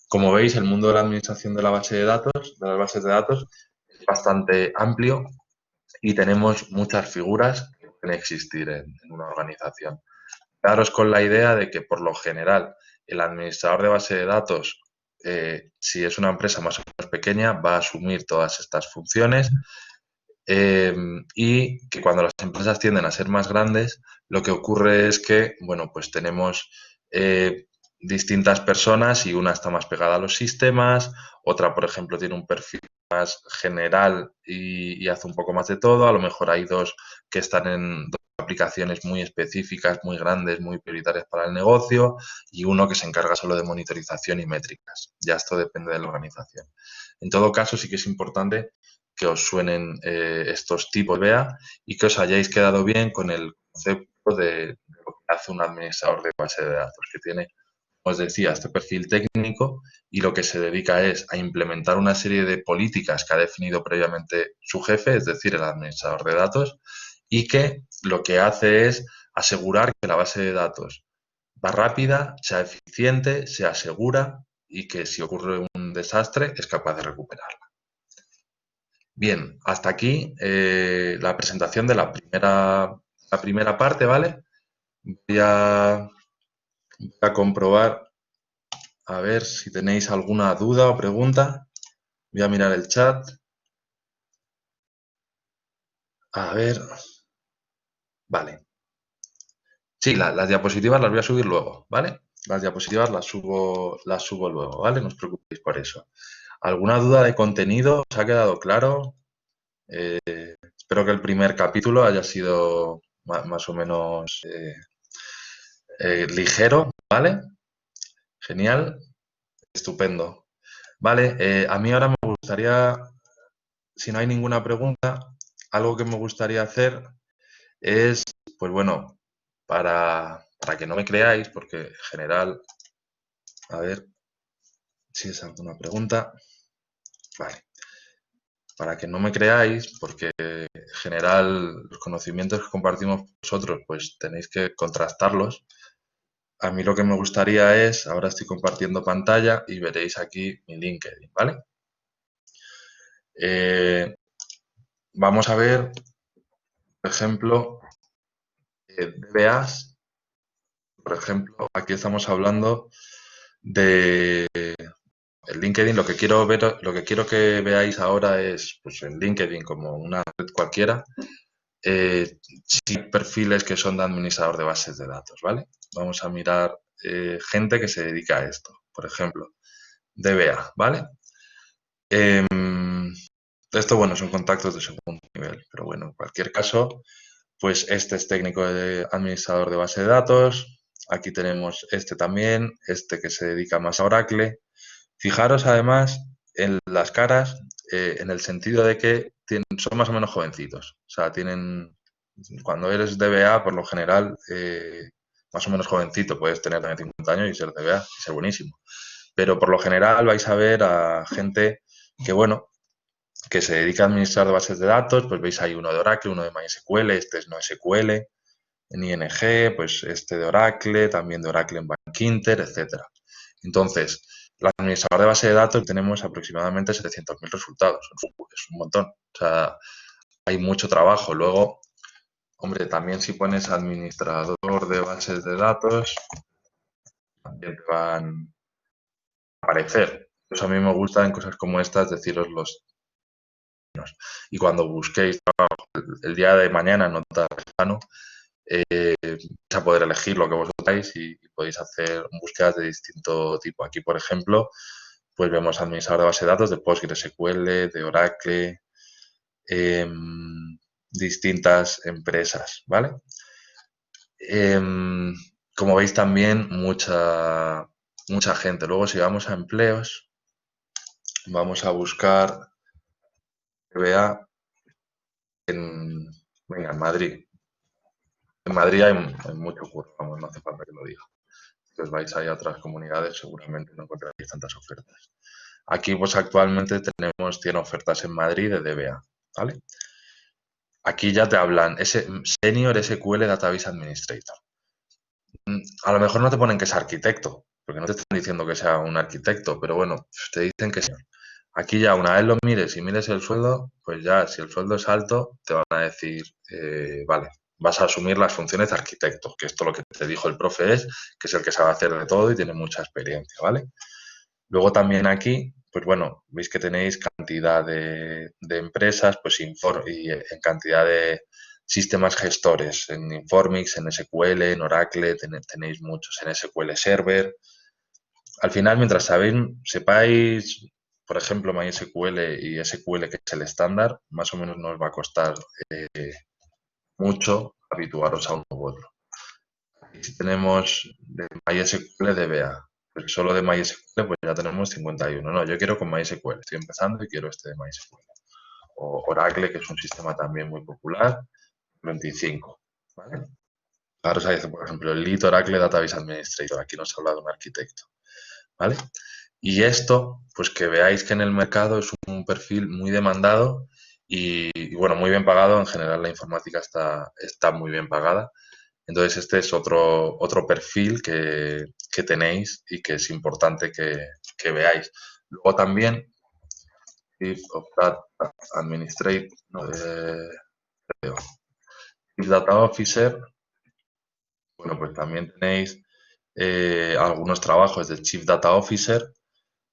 A: Como veis, el mundo de la administración de la base de datos, de las bases de datos, es bastante amplio y tenemos muchas figuras que pueden existir en una organización. Daros con la idea de que, por lo general, el administrador de base de datos, si es una empresa más o menos pequeña, va a asumir todas estas funciones y que cuando las empresas tienden a ser más grandes, lo que ocurre es que, bueno, pues tenemos distintas personas y una está más pegada a los sistemas, otra, por ejemplo, tiene un perfil más general y hace un poco más de todo. A lo mejor hay dos que están en dos aplicaciones muy específicas, muy grandes, muy prioritarias para el negocio y uno que se encarga solo de monitorización y métricas. Ya esto depende de la organización. En todo caso, sí que es importante que os suenen estos tipos BEA y que os hayáis quedado bien con el concepto de lo que hace un administrador de base de datos, que tiene, os decía, este perfil técnico y lo que se dedica es a implementar una serie de políticas que ha definido previamente su jefe, es decir, el administrador de datos, y que lo que hace es asegurar que la base de datos va rápida, sea eficiente, sea segura y que si ocurre un desastre es capaz de recuperarla. Bien, hasta aquí la presentación de la primera parte, ¿vale? Voy a comprobar a ver si tenéis alguna duda o pregunta. Voy a mirar el chat. A ver. Vale. Sí, las diapositivas las voy a subir luego, ¿vale? Las diapositivas las subo luego, ¿vale? No os preocupéis por eso. ¿Alguna duda de contenido? ¿Os ha quedado claro? Espero que el primer capítulo haya sido más o menos ligero, ¿vale? Genial, estupendo. Vale, a mí ahora me gustaría, si no hay ninguna pregunta, algo que me gustaría hacer es, pues bueno, para que no me creáis, porque en general, a ver si es alguna pregunta. Vale, para que no me creáis, porque en general los conocimientos que compartimos vosotros, pues tenéis que contrastarlos. A mí lo que me gustaría es, ahora estoy compartiendo pantalla y veréis aquí mi LinkedIn, ¿vale? Vamos a ver, por ejemplo, DBAs. Por ejemplo, aquí estamos hablando de el LinkedIn. Lo que quiero ver, lo que quiero que veáis ahora es, pues, el LinkedIn como una red cualquiera, sin perfiles que son de administrador de bases de datos, ¿vale? Vamos a mirar gente que se dedica a esto. Por ejemplo, DBA, ¿vale? Esto, bueno, son contactos de segundo nivel, pero bueno, en cualquier caso, pues este es técnico de administrador de base de datos. Aquí tenemos este también, este que se dedica más a Oracle. Fijaros además en las caras, en el sentido de que son más o menos jovencitos. O sea, cuando eres DBA, por lo general, más o menos jovencito, puedes tener también 50 años y ser DBA y ser buenísimo. Pero por lo general vais a ver a gente que, bueno, que se dedica a administrar bases de datos, pues veis ahí uno de Oracle, uno de MySQL, este es NoSQL, en ING, pues este de Oracle, también de Oracle en Bankinter, etcétera. Entonces, El administrador de base de datos tenemos aproximadamente 700.000 resultados. Es un montón. O sea, hay mucho trabajo. Luego, hombre, también si pones administrador de bases de datos, también te van a aparecer. Pues a mí me gusta en cosas como estas deciros los. Y cuando busquéis trabajo el día de mañana, no tan lejano, vais a poder elegir lo que vosotros queráis y podéis hacer búsquedas de distinto tipo. Aquí, por ejemplo, pues vemos administrador de base de datos de PostgreSQL, de Oracle, distintas empresas, ¿vale? Como veis también mucha gente. Luego si vamos a empleos, vamos a buscar vea venga, en Madrid. En Madrid hay mucho curro, vamos, no hace falta que lo diga. Si os vais ahí a otras comunidades, seguramente no encontraréis tantas ofertas. Aquí, pues actualmente tenemos 100 ofertas en Madrid de DBA, ¿vale? Aquí ya te hablan Senior SQL Database Administrator. A lo mejor no te ponen que es arquitecto, porque no te están diciendo que sea un arquitecto, pero bueno, te dicen que sí. Aquí ya una vez lo mires y mires el sueldo, pues ya si el sueldo es alto, te van a decir, vale, vas a asumir las funciones de arquitecto, que esto lo que te dijo el profe es, que es el que sabe hacer de todo y tiene mucha experiencia, ¿vale? Luego también aquí, pues bueno, veis que tenéis cantidad de empresas, pues y en cantidad de sistemas gestores, en Informix, en SQL, en Oracle, tenéis muchos en SQL Server. Al final, mientras sepáis, por ejemplo, MySQL y SQL, que es el estándar, más o menos no os va a costar mucho habituaros a uno u otro. Aquí tenemos de MySQL DBA. Pues solo de MySQL pues ya tenemos 51. No, yo quiero con MySQL. Estoy empezando y quiero este de MySQL. O Oracle, que es un sistema también muy popular, 25. ¿Vale? Ahora os dice, por ejemplo, el Lead Oracle Database Administrator. Aquí nos habla de un arquitecto. ¿Vale? Y esto, pues que veáis que en el mercado es un perfil muy demandado y bueno, muy bien pagado. En general la informática está muy bien pagada. Entonces este es otro perfil que tenéis y que es importante que veáis. Luego también, Chief of Data Administrator, no, Chief Data Officer, bueno, pues también tenéis algunos trabajos de Chief Data Officer.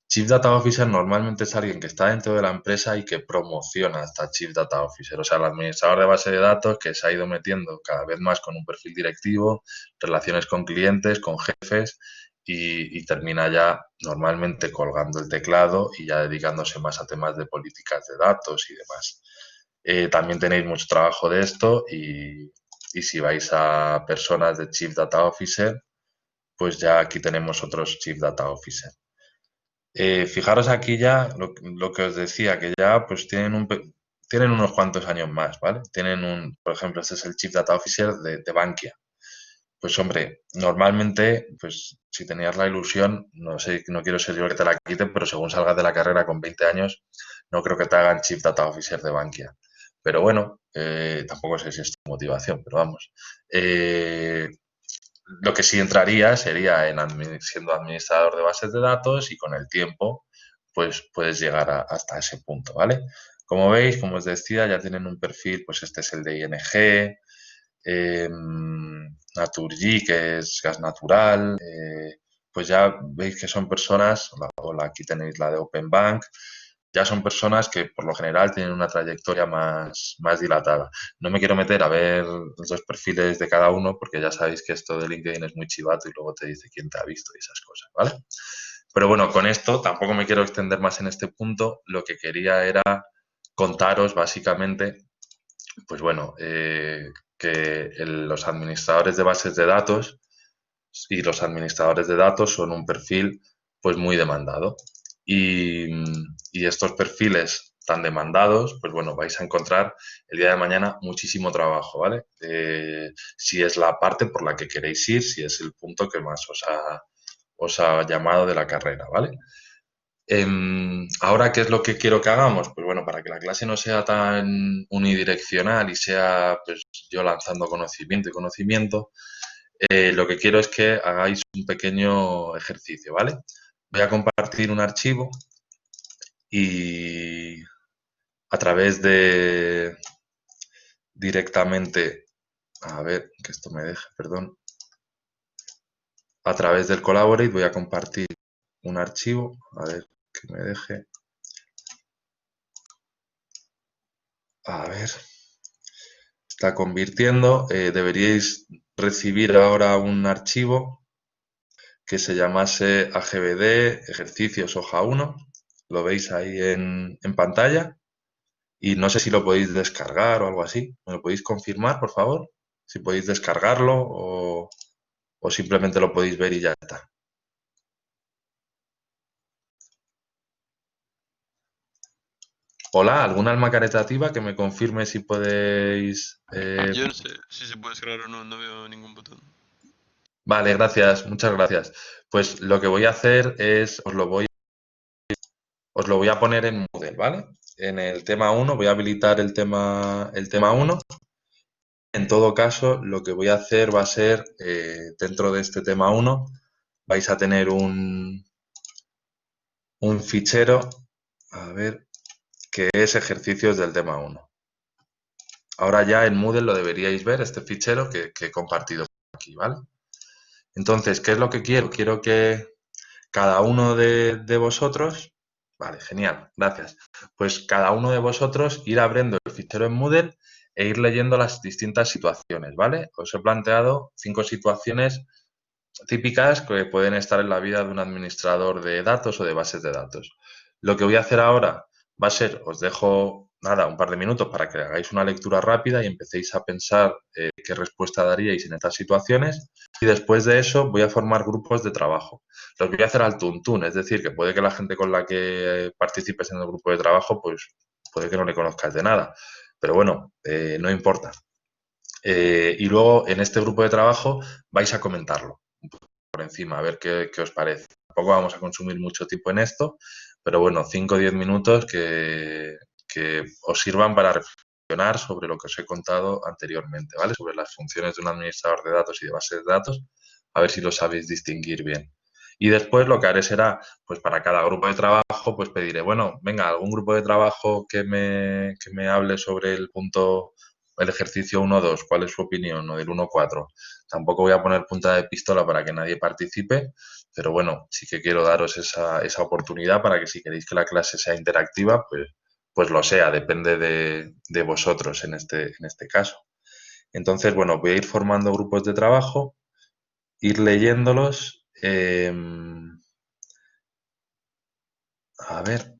A: Chief Data Officer normalmente es alguien que está dentro de la empresa y que promociona hasta Chief Data Officer, o sea, el administrador de base de datos que se ha ido metiendo cada vez más con un perfil directivo, relaciones con clientes, con jefes y termina ya normalmente colgando el teclado y ya dedicándose más a temas de políticas de datos y demás. También tenéis mucho trabajo de esto y si vais a personas de Chief Data Officer, pues ya aquí tenemos otros Chief Data Officer. Fijaros aquí ya lo que os decía, que ya pues tienen unos cuantos años más, ¿vale? Por ejemplo, este es el Chief Data Officer de Bankia. Pues hombre, normalmente, pues si tenías la ilusión, no sé, no quiero ser yo el que te la quite, pero según salgas de la carrera con 20 años, no creo que te hagan Chief Data Officer de Bankia. Pero bueno, tampoco sé si es tu motivación, pero vamos. Lo que sí entraría sería siendo administrador de bases de datos y con el tiempo pues puedes llegar hasta ese punto, ¿vale? Como veis, como os decía, ya tienen un perfil, pues este es el de ING, Naturgy, que es gas natural, pues ya veis que son personas, aquí tenéis la de Open Bank, ya son personas que por lo general tienen una trayectoria más dilatada. No me quiero meter a ver los dos perfiles de cada uno porque ya sabéis que esto de LinkedIn es muy chivato y luego te dice quién te ha visto y esas cosas, ¿vale? Pero bueno, con esto tampoco me quiero extender más en este punto. Lo que quería era contaros básicamente, pues bueno, que los administradores de bases de datos y los administradores de datos son un perfil pues muy demandado. Y estos perfiles tan demandados, pues bueno, vais a encontrar el día de mañana muchísimo trabajo, ¿vale? Si es la parte por la que queréis ir, si es el punto que más os ha llamado de la carrera, ¿vale? Ahora, ¿qué es lo que quiero que hagamos? Pues bueno, para que la clase no sea tan unidireccional y sea pues yo lanzando conocimiento y conocimiento, lo que quiero es que hagáis un pequeño ejercicio, ¿vale? voy a compartir un archivo y a través de directamente, a ver, que esto me deje, perdón, a través del Collaborate voy a compartir un archivo, a ver, que me deje, a ver, está convirtiendo, deberíais recibir ahora un archivo que se llamase AGBD ejercicios hoja 1, lo veis ahí en pantalla y no sé si lo podéis descargar o algo así, ¿me lo podéis confirmar, por favor? Si podéis descargarlo o simplemente lo podéis ver y ya está. Hola, ¿alguna alma caritativa que me confirme si podéis...
B: Yo no sé si se puede descargar o no, no veo ningún botón.
A: Vale, gracias, muchas gracias. Pues lo que voy a hacer es, os lo voy a poner en Moodle, ¿vale? En el tema 1 voy a habilitar el tema 1. En todo caso, lo que voy a hacer va a ser, dentro de este tema 1, vais a tener un fichero, a ver, que es ejercicios del tema 1. Ahora ya en Moodle lo deberíais ver, este fichero que he compartido aquí, ¿vale? Entonces, ¿qué es lo que quiero? Quiero que cada uno de vosotros, vale, genial, gracias. Pues cada uno de vosotros ir abriendo el fichero en Moodle e ir leyendo las distintas situaciones, ¿vale? Os he planteado 5 situaciones típicas que pueden estar en la vida de un administrador de datos o de bases de datos. Lo que voy a hacer ahora va a ser, os dejo nada, un par de minutos para que hagáis una lectura rápida y empecéis a pensar qué respuesta daríais en estas situaciones y después de eso voy a formar grupos de trabajo. Los voy a hacer al tuntún, es decir, que puede que la gente con la que participes en el grupo de trabajo, pues puede que no le conozcas de nada, pero bueno, no importa. Y luego en este grupo de trabajo vais a comentarlo por encima, a ver qué os parece. Tampoco vamos a consumir mucho tiempo en esto, pero bueno, 5 o 10 minutos que os sirvan para reflexionar sobre lo que os he contado anteriormente, ¿vale? Sobre las funciones de un administrador de datos y de bases de datos, a ver si lo sabéis distinguir bien. Y después lo que haré será, pues para cada grupo de trabajo, pues pediré, bueno, venga, algún grupo de trabajo que me hable sobre el punto, el ejercicio 1-2, ¿cuál es su opinión? O del 1-4. Tampoco voy a poner punta de pistola para que nadie participe, pero bueno, sí que quiero daros esa oportunidad para que si queréis que la clase sea interactiva, pues lo sea, depende de vosotros en este caso. Entonces, bueno, voy a ir formando grupos de trabajo, ir leyéndolos. A ver,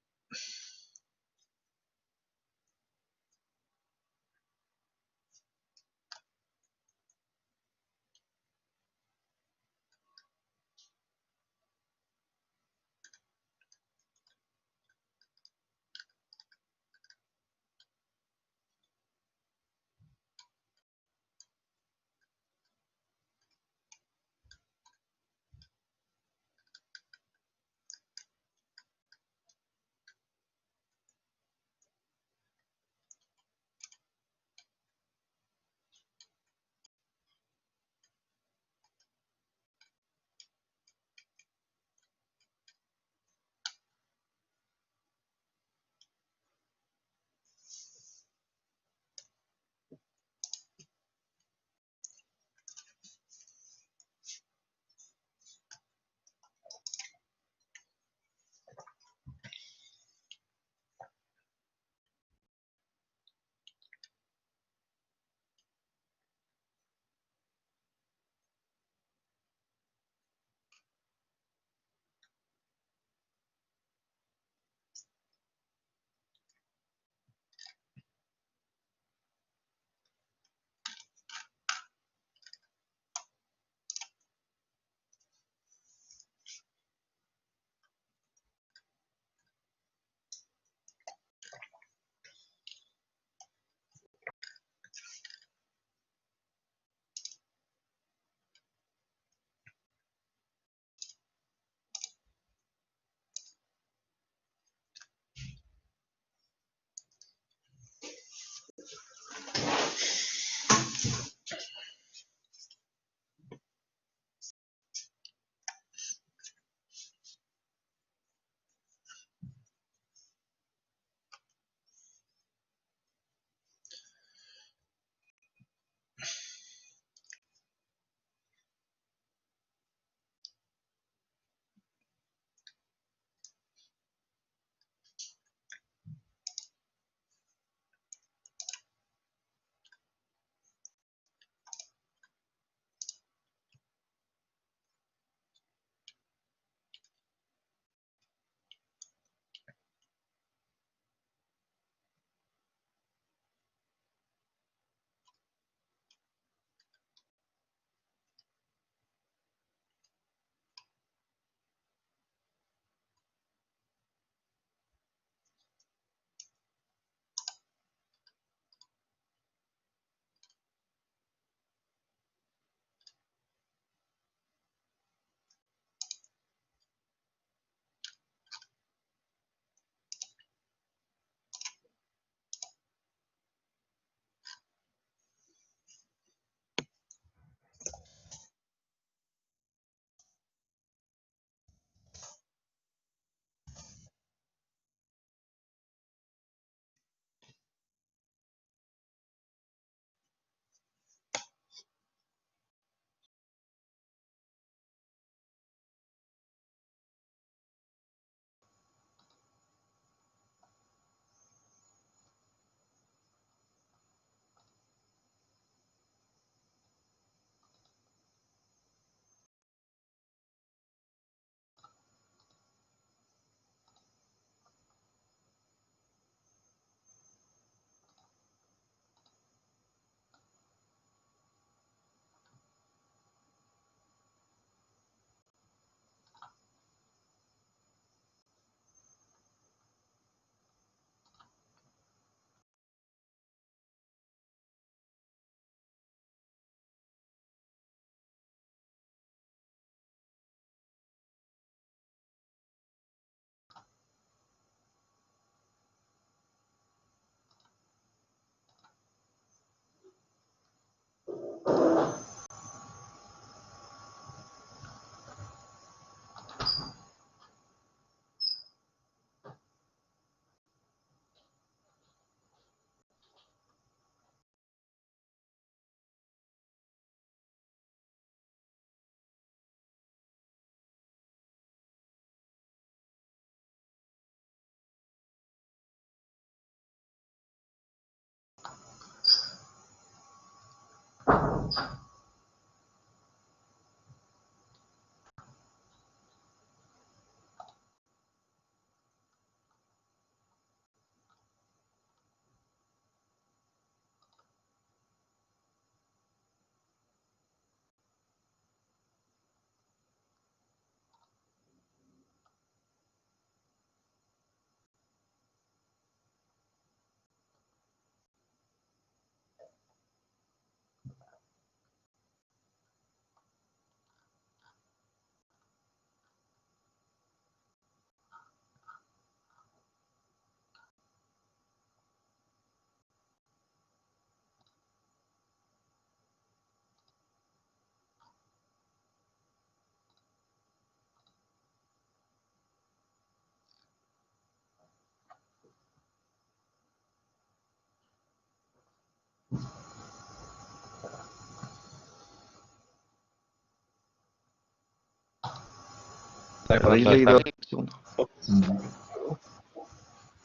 C: ¿Habéis leído? Segundo.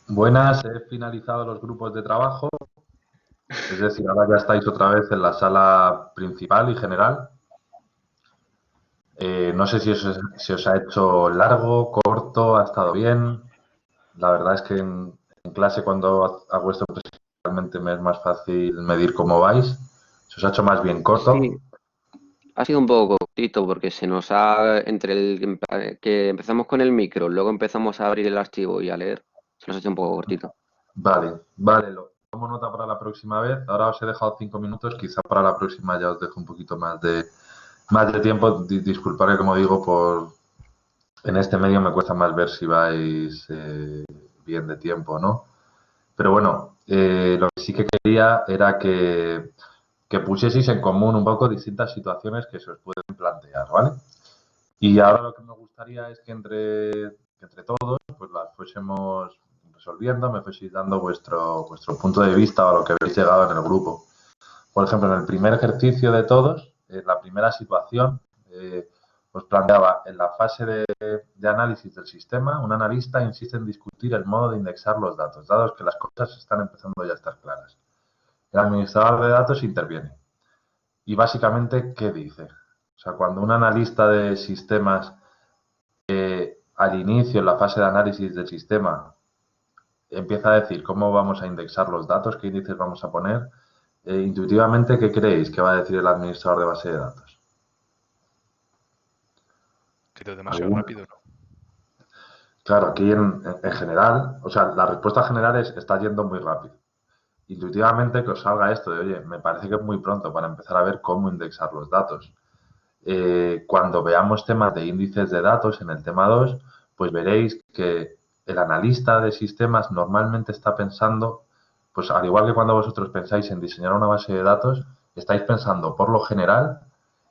A: Buenas, he finalizado los grupos de trabajo. Es decir, ahora ya estáis otra vez en la sala principal y general. No sé si os ha hecho largo, corto, ha estado bien. La verdad es que en clase cuando hago esto pues realmente me es más fácil medir cómo vais. ¿Se os ha hecho más bien corto?
D: Sí, ha sido un poco cortito porque se nos ha, entre el que empezamos con el micro, luego empezamos a abrir el archivo y a leer, se nos ha hecho un poco cortito.
A: Vale, vale, lo tomo nota para la próxima vez. Ahora os he dejado 5 minutos, quizá para la próxima ya os dejo un poquito más de tiempo. Disculparé, como digo, en este medio me cuesta más ver si vais bien de tiempo o no. Pero bueno, lo que sí que quería era que pusieseis en común un poco distintas situaciones que se os pueden plantear, ¿vale? Y ahora lo que me gustaría es que entre todos pues las fuésemos resolviendo, me fueseis dando vuestro punto de vista o a lo que habéis llegado en el grupo. Por ejemplo, en el primer ejercicio de todos, en la primera situación, os planteaba en la fase de análisis del sistema, un analista insiste en discutir el modo de indexar los datos, dados que las cosas están empezando ya a estar claras. El administrador de datos interviene. Y básicamente, ¿qué dice? O sea, cuando un analista de sistemas al inicio, en la fase de análisis del sistema, empieza a decir cómo vamos a indexar los datos, qué índices vamos a poner, intuitivamente, ¿qué creéis que va a decir el administrador de base de datos?
C: Que todo demasiado rápido, ¿no?
A: Claro, aquí en general, o sea, la respuesta general es está yendo muy rápido. Intuitivamente que os salga esto de, oye, me parece que es muy pronto para empezar a ver cómo indexar los datos. Cuando veamos temas de índices de datos en el tema 2, pues veréis que el analista de sistemas normalmente está pensando, pues al igual que cuando vosotros pensáis en diseñar una base de datos, estáis pensando por lo general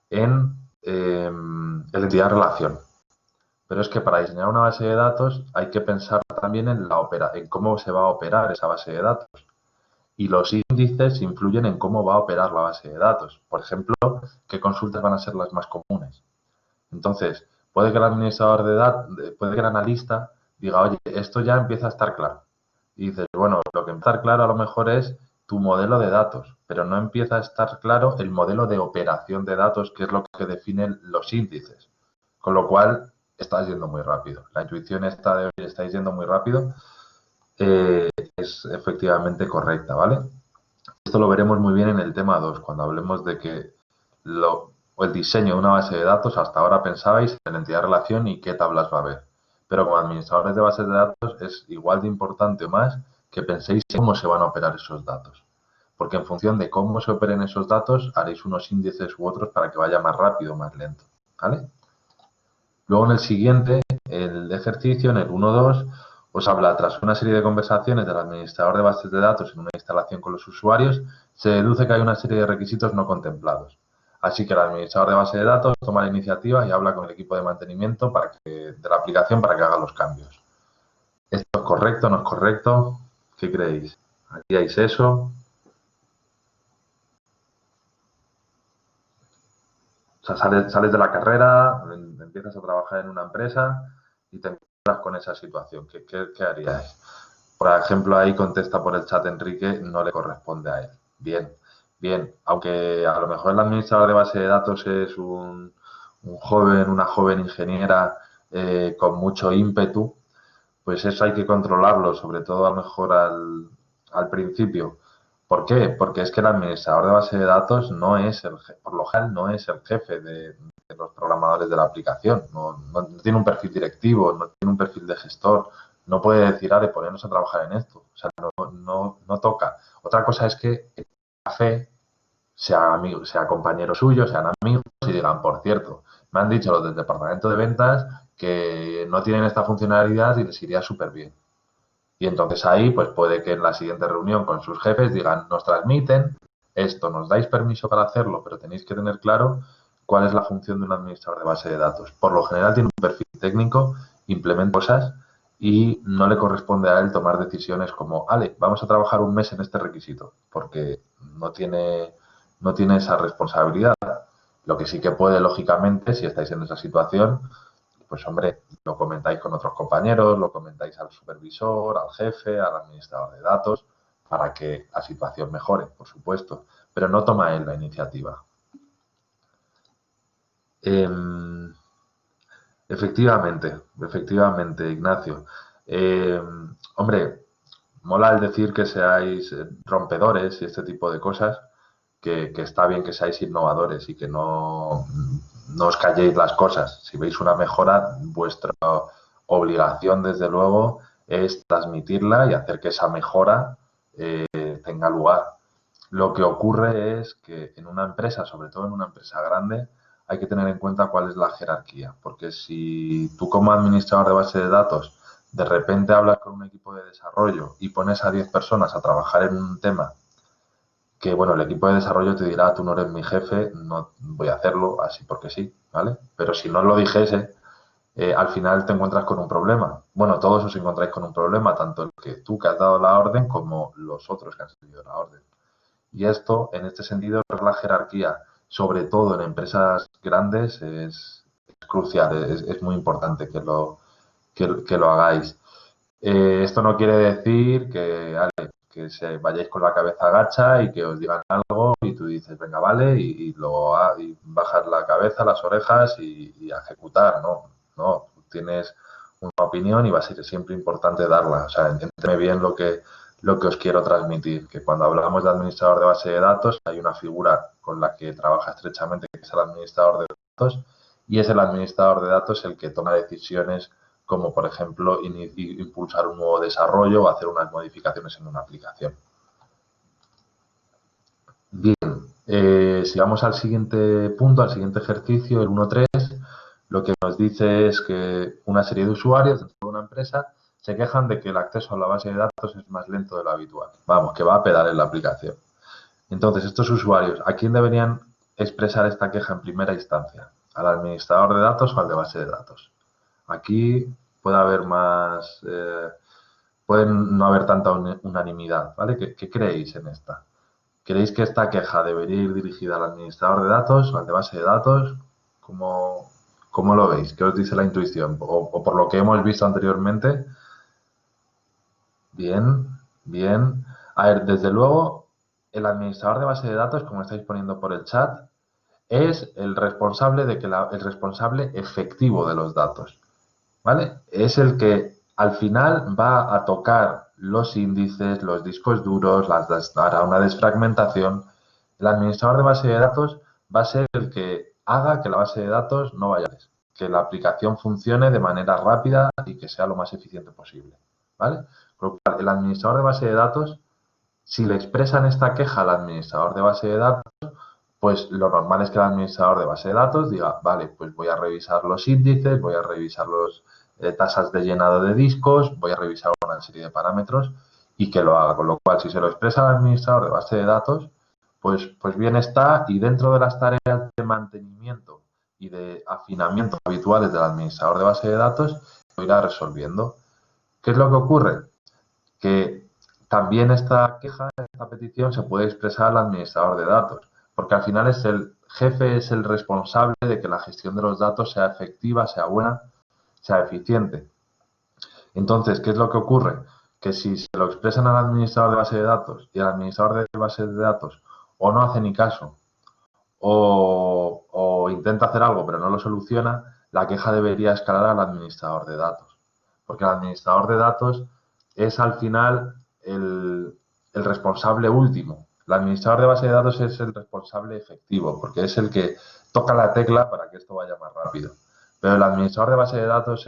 A: en el entidad relación. Pero es que para diseñar una base de datos hay que pensar también en cómo se va a operar esa base de datos. Y los índices influyen en cómo va a operar la base de datos. Por ejemplo, qué consultas van a ser las más comunes. Entonces, puede que el administrador de datos, puede que el analista diga, oye, esto ya empieza a estar claro. Y dices, bueno, lo que empieza a estar claro a lo mejor es tu modelo de datos, pero no empieza a estar claro el modelo de operación de datos, que es lo que definen los índices. Con lo cual, estás yendo muy rápido. La intuición esta de hoy, estáis yendo muy rápido, es efectivamente correcta, ¿vale? Esto lo veremos muy bien en el tema 2, cuando hablemos de que el diseño de una base de datos, hasta ahora pensabais en entidad de relación y qué tablas va a haber. Pero como administradores de bases de datos es igual de importante o más que penséis en cómo se van a operar esos datos. Porque en función de cómo se operen esos datos, haréis unos índices u otros para que vaya más rápido o más lento, ¿vale? Luego en el siguiente, el ejercicio, en el 1.2, os habla, tras una serie de conversaciones del administrador de bases de datos en una instalación con los usuarios, se deduce que hay una serie de requisitos no contemplados. Así que el administrador de base de datos toma la iniciativa y habla con el equipo de mantenimiento de la aplicación para que haga los cambios. ¿Esto es correcto o no es correcto? ¿Qué creéis? ¿Haríais eso? O sea, sales de la carrera, empiezas a trabajar en una empresa y te encuentras con esa situación. ¿Qué haríais? Por ejemplo, ahí contesta por el chat Enrique, no le corresponde a él. Bien, bien. Aunque a lo mejor el administrador de base de datos es un joven, una joven ingeniera con mucho ímpetu, pues eso hay que controlarlo, sobre todo a lo mejor al principio. ¿Por qué? Porque es que el administrador de base de datos no es por lo general no es el jefe de los programadores de la aplicación. No tiene un perfil directivo, no tiene un perfil de gestor. No puede decir, de ponernos a trabajar en esto. O sea, no toca. Otra cosa es que el café sea amigo, sea compañero suyo, sean amigos y digan, por cierto, me han dicho los del departamento de ventas que no tienen esta funcionalidad y les iría súper bien. Y entonces ahí, pues puede que en la siguiente reunión con sus jefes digan, nos transmiten esto, nos dais permiso para hacerlo, pero tenéis que tener claro cuál es la función de un administrador de base de datos. Por lo general tiene un perfil técnico, implementa cosas y no le corresponde a él tomar decisiones como, vamos a trabajar un mes en este requisito, porque no tiene esa responsabilidad. Lo que sí que puede, lógicamente, si estáis en esa situación, pues hombre, lo comentáis con otros compañeros, lo comentáis al supervisor, al jefe, al administrador de datos, para que la situación mejore, por supuesto, pero no toma él la iniciativa. Efectivamente, Ignacio. Hombre, mola el decir que seáis rompedores y este tipo de cosas, que está bien que seáis innovadores y que no os calléis las cosas. Si veis una mejora, vuestra obligación, desde luego, es transmitirla y hacer que esa mejora tenga lugar. Lo que ocurre es que en una empresa, sobre todo en una empresa grande, hay que tener en cuenta cuál es la jerarquía, porque si tú como administrador de base de datos de repente hablas con un equipo de desarrollo y pones a 10 personas a trabajar en un tema que, bueno, el equipo de desarrollo te dirá, tú no eres mi jefe, no voy a hacerlo así porque sí, ¿vale? Pero si no lo dijese, al final te encuentras con un problema. Bueno, todos os encontráis con un problema, tanto el que tú que has dado la orden como los otros que han seguido la orden. Y esto, en este sentido, la jerarquía, sobre todo en empresas grandes, es crucial, es muy importante que lo hagáis. Esto no quiere decir que se vayáis con la cabeza agacha y que os digan algo y tú dices, venga, vale, y bajas la cabeza, las orejas y a ejecutar, no, tienes una opinión y va a ser siempre importante darla. O sea, entiéndeme bien lo que os quiero transmitir, que cuando hablamos de administrador de base de datos hay una figura con la que trabaja estrechamente, que es el administrador de datos, y es el administrador de datos el que toma decisiones como, por ejemplo, impulsar un nuevo desarrollo o hacer unas modificaciones en una aplicación. Bien, si vamos al siguiente punto, al siguiente ejercicio, el 1.3, lo que nos dice es que una serie de usuarios dentro de una empresa se quejan de que el acceso a la base de datos es más lento de lo habitual. Vamos, que va a pedar en la aplicación. Entonces, estos usuarios, ¿a quién deberían expresar esta queja en primera instancia? ¿Al administrador de datos o al de base de datos? Aquí puede haber más, pueden no haber tanta unanimidad, ¿vale? ¿Qué creéis en esta? ¿Creéis que esta queja debería ir dirigida al administrador de datos o al de base de datos? ¿Cómo lo veis? ¿Qué os dice la intuición? O por lo que hemos visto anteriormente. Bien. A ver, desde luego, el administrador de base de datos, como estáis poniendo por el chat, es el responsable el responsable efectivo de los datos, ¿vale? Es el que al final va a tocar los índices, los discos duros, hará una desfragmentación. El administrador de base de datos va a ser el que haga que la base de datos no vaya a ver, que la aplicación funcione de manera rápida y que sea lo más eficiente posible, ¿vale? Con lo cual, el administrador de base de datos, si le expresan esta queja al administrador de base de datos, pues lo normal es que el administrador de base de datos diga, vale, pues voy a revisar los índices, voy a revisar las tasas de llenado de discos, voy a revisar una serie de parámetros y que lo haga. Con lo cual, si se lo expresa al administrador de base de datos, pues bien está, y dentro de las tareas de mantenimiento y de afinamiento habituales del administrador de base de datos, lo irá resolviendo. ¿Qué es lo que ocurre? Que también esta queja, esta petición, se puede expresar al administrador de datos, porque al final es el jefe, es el responsable de que la gestión de los datos sea efectiva, sea buena, sea eficiente. Entonces, ¿qué es lo que ocurre? Que si se lo expresan al administrador de base de datos y el administrador de base de datos o no hace ni caso o intenta hacer algo pero no lo soluciona, la queja debería escalar al administrador de datos, porque el administrador de datos es al final el responsable último. El administrador de base de datos es el responsable efectivo, porque es el que toca la tecla para que esto vaya más rápido. Pero el administrador de base de datos,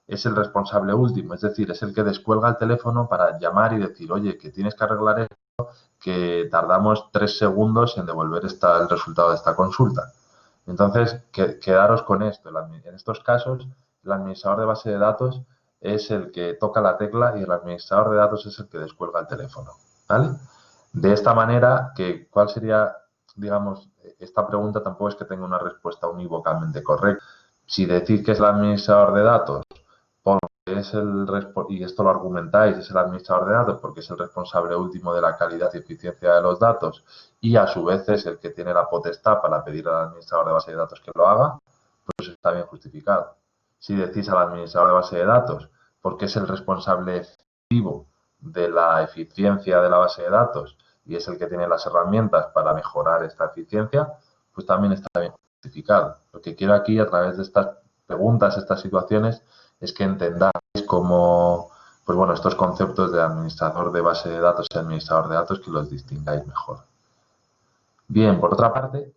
A: es el responsable último, es decir, es el que descuelga el teléfono para llamar y decir, oye, que tienes que arreglar esto, que tardamos 3 segundos en devolver el resultado de esta consulta. Entonces, quedaros con esto. En estos casos, el administrador de base de datos es el que toca la tecla y el administrador de datos es el que descuelga el teléfono, ¿vale? De esta manera, ¿cuál sería, digamos, esta pregunta tampoco es que tenga una respuesta unívocamente correcta? Si decís que es el administrador de datos, y esto lo argumentáis, es el administrador de datos porque es el responsable último de la calidad y eficiencia de los datos y a su vez es el que tiene la potestad para pedir al administrador de base de datos que lo haga, pues está bien justificado. Si decís al administrador de base de datos, porque es el responsable efectivo de la eficiencia de la base de datos y es el que tiene las herramientas para mejorar esta eficiencia, pues también está bien justificado. Lo que quiero aquí, a través de estas preguntas, estas situaciones, es que entendáis cómo, pues bueno, estos conceptos de administrador de base de datos y administrador de datos, que los distingáis mejor. Bien, por otra parte,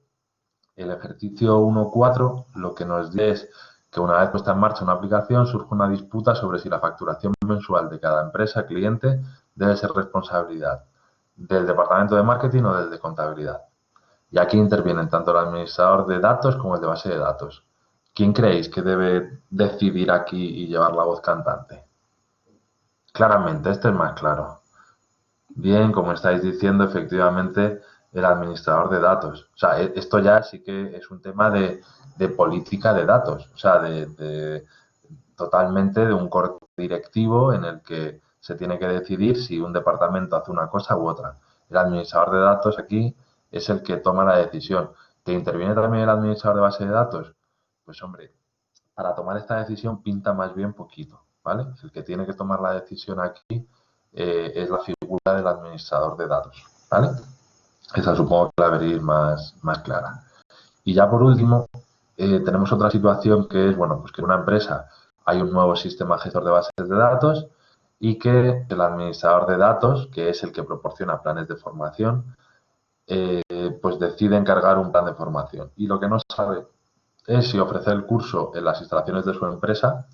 A: el ejercicio 1.4 lo que nos dice es que una vez puesta en marcha una aplicación surge una disputa sobre si la facturación mensual de cada empresa cliente debe ser responsabilidad del departamento de marketing o del de contabilidad. Y aquí intervienen tanto el administrador de datos como el de base de datos. ¿Quién creéis que debe decidir aquí y llevar la voz cantante? Claramente, este es más claro. Bien, como estáis diciendo, efectivamente, el administrador de datos. O sea, esto ya sí que es un tema de política de datos. O sea, totalmente de un corte directivo en el que se tiene que decidir si un departamento hace una cosa u otra. El administrador de datos aquí es el que toma la decisión. ¿Que interviene también el administrador de base de datos? Pues hombre, para tomar esta decisión pinta más bien poquito, ¿vale? El que tiene que tomar la decisión aquí es la figura del administrador de datos, ¿vale? Esa supongo que la veréis más clara. Y ya por último, tenemos otra situación que es, bueno, pues que en una empresa hay un nuevo sistema gestor de bases de datos y que el administrador de datos, que es el que proporciona planes de formación, pues decide encargar un plan de formación. Y lo que no sabe es si ofrecer el curso en las instalaciones de su empresa,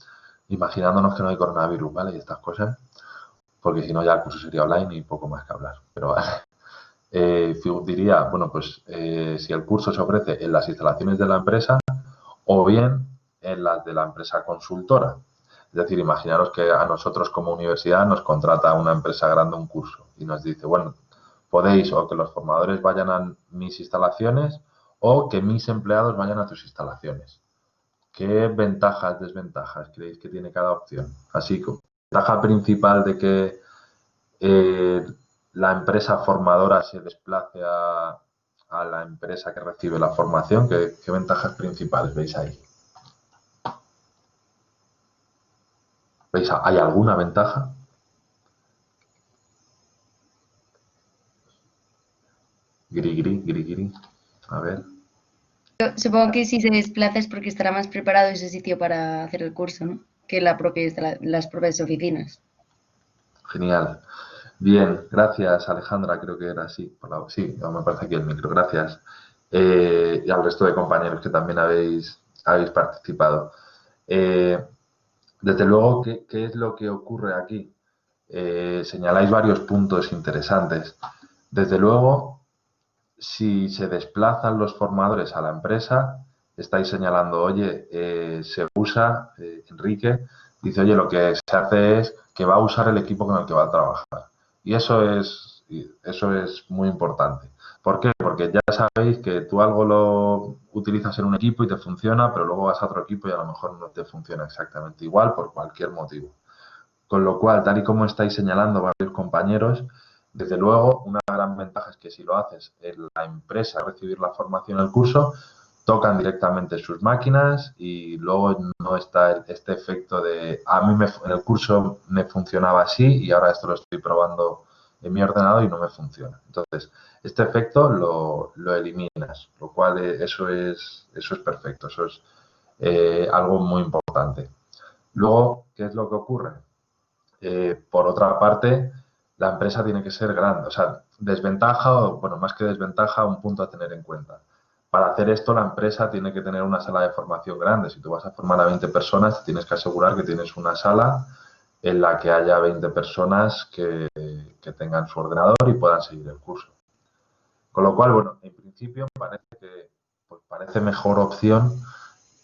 A: imaginándonos que no hay coronavirus, ¿vale? Y estas cosas, porque si no ya el curso sería online y poco más que hablar. Pero vale. Diría, bueno, pues si el curso se ofrece en las instalaciones de la empresa o bien en las de la empresa consultora. Es decir, imaginaros que a nosotros como universidad nos contrata una empresa grande un curso y nos dice, bueno, podéis o que los formadores vayan a mis instalaciones o que mis empleados vayan a tus instalaciones. ¿Qué ventajas, desventajas creéis que tiene cada opción? Así que, ventaja principal de que la empresa formadora se desplace a la empresa que recibe la formación, ¿qué ventajas principales veis ahí? ¿Veis? ¿Hay alguna ventaja? Gri. A ver.
E: Supongo que si se desplaza es porque estará más preparado ese sitio para hacer el curso, ¿no? Que las propias oficinas.
A: Genial. Bien, gracias Alejandra, creo que era así. Sí, me parece aquí el micro, gracias. Y al resto de compañeros que también habéis participado. Desde luego, ¿qué es lo que ocurre aquí? Señaláis varios puntos interesantes. Desde luego, si se desplazan los formadores a la empresa, estáis señalando, oye, se usa, Enrique, dice, oye, lo que se hace es que va a usar el equipo con el que va a trabajar. Y eso es muy importante. ¿Por qué? Porque ya sabéis que tú algo lo utilizas en un equipo y te funciona, pero luego vas a otro equipo y a lo mejor no te funciona exactamente igual por cualquier motivo. Con lo cual, tal y como estáis señalando varios compañeros, desde luego, una gran ventaja es que si lo haces en la empresa a recibir la formación, el curso, tocan directamente sus máquinas y luego no está este efecto de a mí en el curso me funcionaba así y ahora esto lo estoy probando en mi ordenador y no me funciona. Entonces, este efecto lo eliminas, lo cual eso es perfecto, eso es algo muy importante. Luego, ¿qué es lo que ocurre? Por otra parte, la empresa tiene que ser grande. O sea, desventaja, o bueno, más que desventaja, un punto a tener en cuenta. Para hacer esto, la empresa tiene que tener una sala de formación grande. Si tú vas a formar a 20 personas, tienes que asegurar que tienes una sala en la que haya 20 personas que tengan su ordenador y puedan seguir el curso. Con lo cual, bueno, en principio parece mejor opción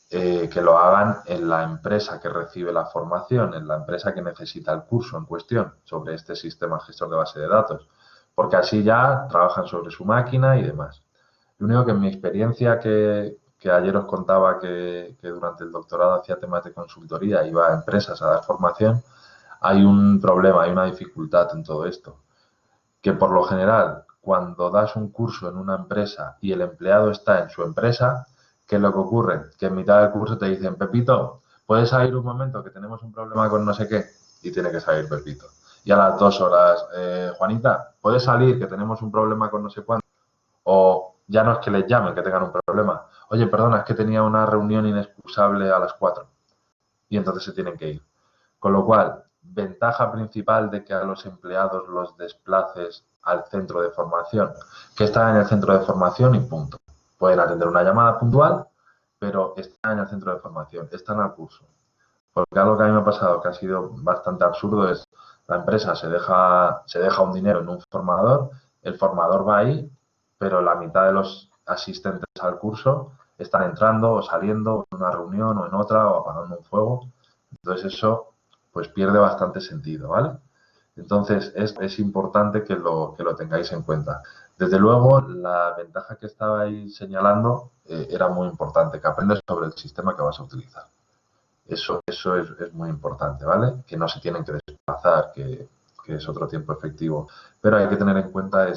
A: que lo hagan en la empresa que recibe la formación, en la empresa que necesita el curso en cuestión sobre este sistema gestor de base de datos, porque así ya trabajan sobre su máquina y demás. Lo único que en mi experiencia que ayer os contaba que durante el doctorado hacía temas de consultoría, iba a empresas a dar formación, hay un problema, hay una dificultad en todo esto, que por lo general cuando das un curso en una empresa y el empleado está en su empresa, ¿Qué es lo que ocurre? Que en mitad del curso te dicen, Pepito, ¿puedes salir un momento que tenemos un problema con no sé qué? Y tiene que salir Pepito. Y a las 2 horas, Juanita, ¿puedes salir que tenemos un problema con no sé cuánto? O ya no es que les llamen, que tengan un problema. Oye, perdona, es que tenía una reunión inexcusable a las 4 y entonces se tienen que ir. Con lo cual, ventaja principal de que a los empleados los desplaces al centro de formación, que están en el centro de formación y punto. Pueden atender una llamada puntual, pero están en el centro de formación, están al curso. Porque algo que a mí me ha pasado que ha sido bastante absurdo es la empresa se deja un dinero en un formador, el formador va ahí, pero la mitad de los asistentes al curso están entrando o saliendo en una reunión o en otra o apagando un fuego. Entonces eso pues pierde bastante sentido, ¿vale? Entonces es importante que lo tengáis en cuenta. Desde luego, la ventaja que estabais señalando era muy importante, que aprendes sobre el sistema que vas a utilizar. Eso es muy importante, ¿vale? Que no se tienen que desplazar, que es otro tiempo efectivo. Pero hay que tener en cuenta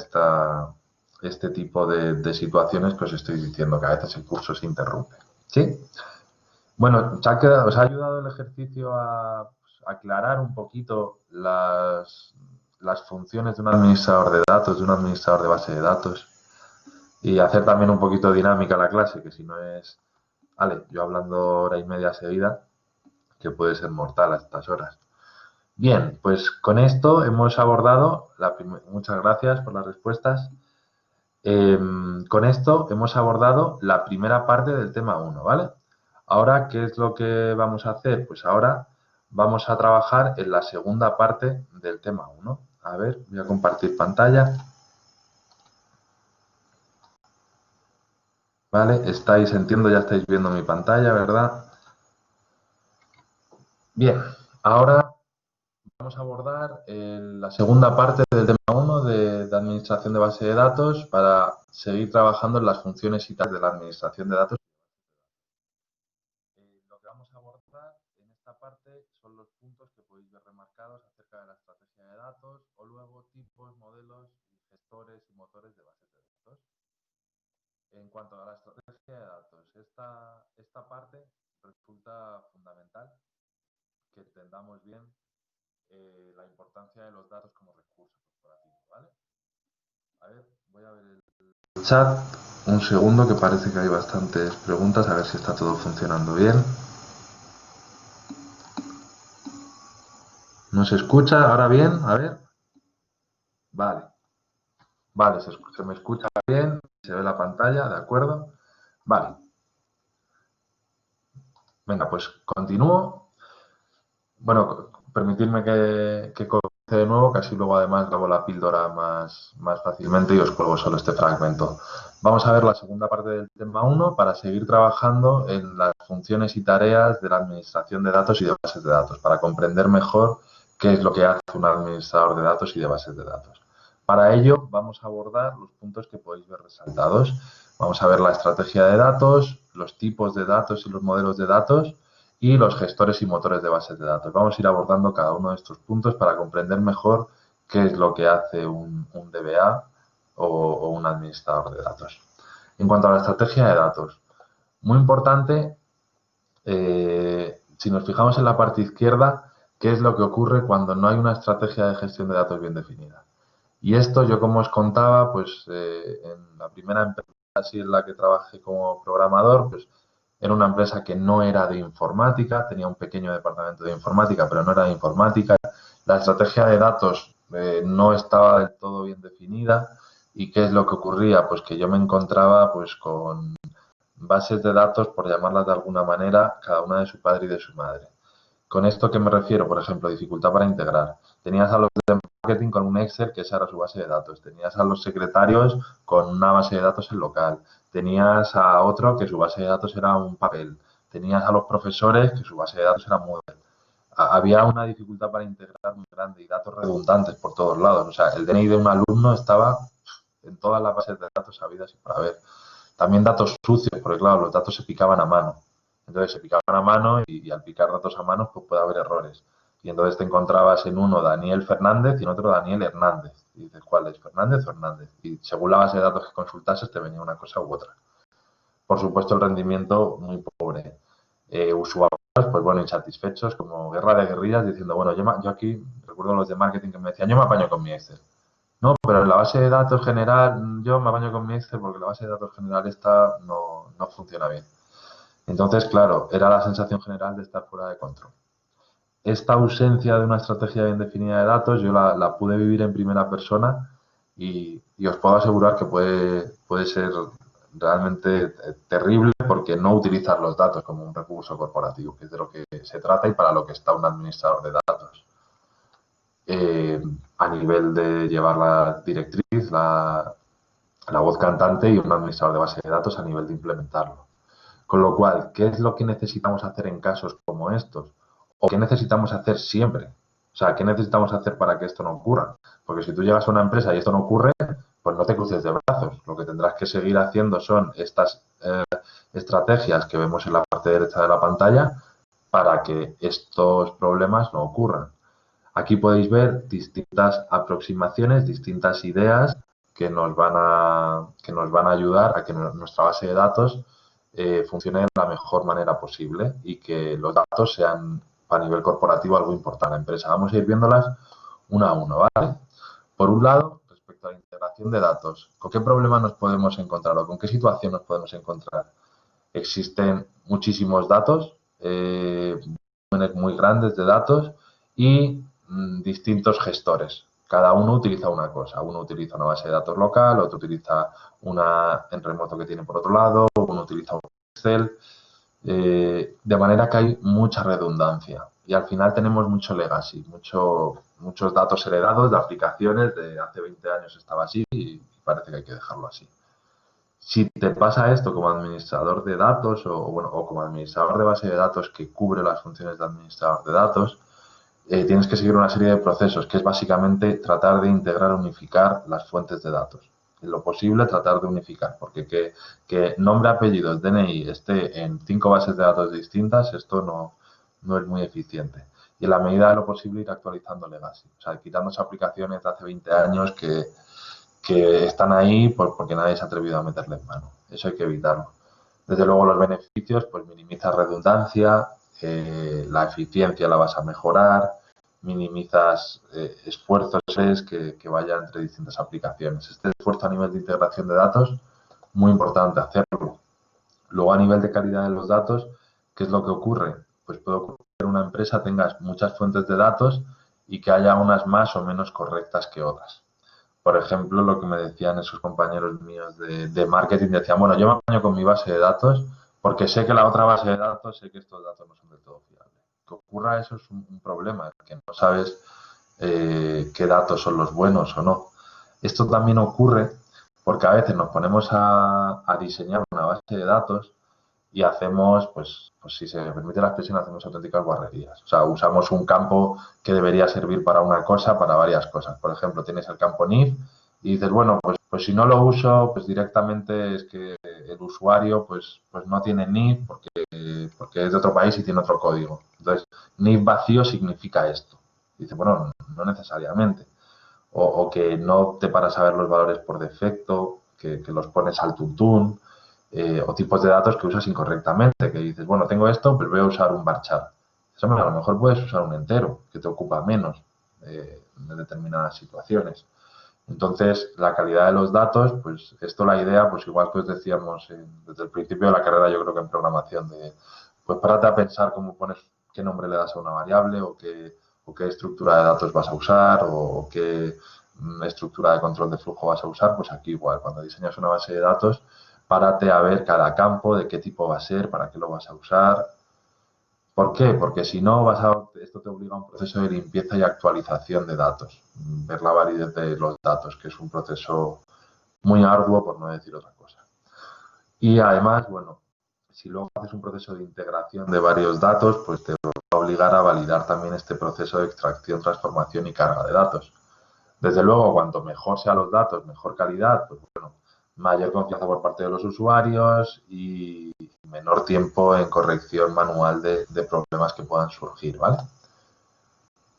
A: este tipo de situaciones que os estoy diciendo, que a veces el curso se interrumpe. ¿Sí? Bueno, ¿os ha ayudado el ejercicio a aclarar un poquito las funciones de un administrador de datos, de un administrador de base de datos? Y hacer también un poquito dinámica la clase, que si no es, vale, yo hablando hora y media seguida, que puede ser mortal a estas horas. Bien, pues con esto hemos abordado, muchas gracias por las respuestas. Con esto hemos abordado la primera parte del tema 1, ¿vale? Ahora, ¿qué es lo que vamos a hacer? Pues ahora vamos a trabajar en la segunda parte del tema 1. A ver, voy a compartir pantalla. Vale, entiendo, ya estáis viendo mi pantalla, ¿verdad? Bien, ahora vamos a abordar la segunda parte del tema 1 de administración de base de datos para seguir trabajando en las funciones y tareas de la administración de datos. Lo que vamos a abordar en esta parte son los puntos que podéis ver remarcados acerca de la estrategia de datos o luego tipos, modelos, gestores y motores de bases de datos. En cuanto a la estrategia de datos, esta parte resulta fundamental que entendamos bien la importancia de los datos como recurso corporativo, ¿vale? A ver, voy a ver el chat un segundo, que parece que hay bastantes preguntas, a ver si está todo funcionando bien. ¿No se escucha ahora bien? A ver. Vale. Vale, se me escucha bien, se ve la pantalla, ¿de acuerdo? Vale. Venga, pues continúo. Bueno, permitidme que comience de nuevo, que así luego además grabo la píldora más fácilmente y os cuelgo solo este fragmento. Vamos a ver la segunda parte del tema 1 para seguir trabajando en las funciones y tareas de la administración de datos y de bases de datos, para comprender mejor qué es lo que hace un administrador de datos y de bases de datos. Para ello vamos a abordar los puntos que podéis ver resaltados. Vamos a ver la estrategia de datos, los tipos de datos y los modelos de datos, y los gestores y motores de bases de datos. Vamos a ir abordando cada uno de estos puntos para comprender mejor qué es lo que hace un DBA o un administrador de datos. En cuanto a la estrategia de datos, muy importante, si nos fijamos en la parte izquierda, qué es lo que ocurre cuando no hay una estrategia de gestión de datos bien definida. Y esto, yo como os contaba, pues en la primera empresa así en la que trabajé como programador, pues era una empresa que no era de informática, tenía un pequeño departamento de informática, pero no era de informática. La estrategia de datos no estaba del todo bien definida. ¿Y qué es lo que ocurría? Pues que yo me encontraba pues con bases de datos, por llamarlas de alguna manera, cada una de su padre y de su madre. ¿Con esto qué me refiero? Por ejemplo, dificultad para integrar. Tenías a los de marketing con un Excel, que esa era su base de datos. Tenías a los secretarios con una base de datos en local. Tenías a otro que su base de datos era un papel. Tenías a los profesores que su base de datos era Moodle. Había una dificultad para integrar muy grande y datos redundantes por todos lados. O sea, el DNI de un alumno estaba en todas las bases de datos habidas y por haber. También datos sucios, porque claro, los datos se picaban a mano. Entonces se picaban a mano y al picar datos a mano pues puede haber errores. Y entonces te encontrabas en uno Daniel Fernández y en otro Daniel Hernández. Y dices, ¿cuál es? ¿Fernández o Hernández? Y según la base de datos que consultases te venía una cosa u otra.
F: por supuesto, el rendimiento muy pobre. Usuarios, pues bueno, insatisfechos, como guerra de guerrillas, diciendo, bueno, yo aquí recuerdo los de marketing que me decían, yo me apaño con mi Excel. No, pero en la base de datos general, yo me apaño con mi Excel porque la base de datos general esta no funciona bien. Entonces, claro, era la sensación general de estar fuera de control. Esta ausencia de una estrategia bien definida de datos, yo la pude vivir en primera persona y os puedo asegurar que puede ser realmente terrible porque no utilizar los datos como un recurso corporativo, que es de lo que se trata y para lo que está un administrador de datos. A nivel de llevar la directriz, la voz cantante y un administrador de base de datos a nivel de implementarlo. Con lo cual, ¿qué es lo que necesitamos hacer en casos como estos? ¿O qué necesitamos hacer siempre? O sea, ¿qué necesitamos hacer para que esto no ocurra? Porque si tú llegas a una empresa y esto no ocurre, pues no te cruces de brazos. Lo que tendrás que seguir haciendo son estas estrategias que vemos en la parte derecha de la pantalla para que estos problemas no ocurran. Aquí podéis ver distintas aproximaciones, distintas ideas que nos van a ayudar a que nuestra base de datos funcione de la mejor manera posible y que los datos sean a nivel corporativo algo importante en la empresa. Vamos a ir viéndolas una a una, ¿vale? Por un lado, respecto a la integración de datos, ¿con qué problema nos podemos encontrar o con qué situación nos podemos encontrar? Existen muchísimos datos, volúmenes muy grandes de datos y distintos gestores. Cada uno utiliza una cosa. Uno utiliza una base de datos local, otro utiliza una en remoto que tiene por otro lado, uno utiliza un Excel. De manera que hay mucha redundancia y al final tenemos mucho legacy, muchos datos heredados de aplicaciones de hace 20 años estaba así y parece que hay que dejarlo así. Si te pasa esto como administrador de datos o como administrador de base de datos que cubre las funciones de administrador de datos, tienes que seguir una serie de procesos que es básicamente tratar de integrar, unificar las fuentes de datos. En lo posible tratar de unificar, porque que nombre, apellidos, DNI esté en 5 bases de datos distintas, esto no es muy eficiente. Y en la medida de lo posible ir actualizando legacy, o sea, quitándose aplicaciones de hace 20 años que están ahí porque nadie se ha atrevido a meterle en mano. Eso hay que evitarlo. Desde luego los beneficios, pues minimizas redundancia, la eficiencia la vas a mejorar, minimizas esfuerzos que vayan entre distintas aplicaciones. Este esfuerzo a nivel de integración de datos, muy importante hacerlo. Luego a nivel de calidad de los datos, ¿qué es lo que ocurre? Pues puede ocurrir que en una empresa tengas muchas fuentes de datos y que haya unas más o menos correctas que otras. Por ejemplo, lo que me decían esos compañeros míos de marketing, decían, bueno, yo me apaño con mi base de datos porque sé que la otra base de datos, sé que estos datos no son del todo fiables. Que ocurra eso es un problema, que no sabes qué datos son los buenos o no. Esto también ocurre porque a veces nos ponemos a diseñar una base de datos y hacemos, pues si se me permite la expresión, hacemos auténticas guarrerías. O sea, usamos un campo que debería servir para una cosa, para varias cosas. Por ejemplo, tienes el campo NIF y dices, bueno, pues si no lo uso, pues directamente es que el usuario pues no tiene NIF porque es de otro país y tiene otro código. Entonces, NIF vacío significa esto. Dice, bueno, no necesariamente. O que no te paras a ver los valores por defecto, que los pones al tuntún. O tipos de datos que usas incorrectamente, que dices, bueno, tengo esto, pero voy a usar un varchar. A lo mejor puedes usar un entero, que te ocupa menos en determinadas situaciones. Entonces, la calidad de los datos, pues esto la idea, pues igual que os decíamos desde el principio de la carrera, yo creo que en programación, pues párate a pensar cómo pones, qué nombre le das a una variable o qué estructura de datos vas a usar o qué estructura de control de flujo vas a usar, pues aquí igual, cuando diseñas una base de datos, párate a ver cada campo, de qué tipo va a ser, para qué lo vas a usar. ¿Por qué? Porque si no, esto te obliga a un proceso de limpieza y actualización de datos. Ver la validez de los datos, que es un proceso muy arduo, por no decir otra cosa. Y además, bueno, si luego haces un proceso de integración de varios datos, pues te va a obligar a validar también este proceso de extracción, transformación y carga de datos. Desde luego, cuanto mejor sean los datos, mejor calidad, pues bueno, mayor confianza por parte de los usuarios y menor tiempo en corrección manual de problemas que puedan surgir, ¿vale?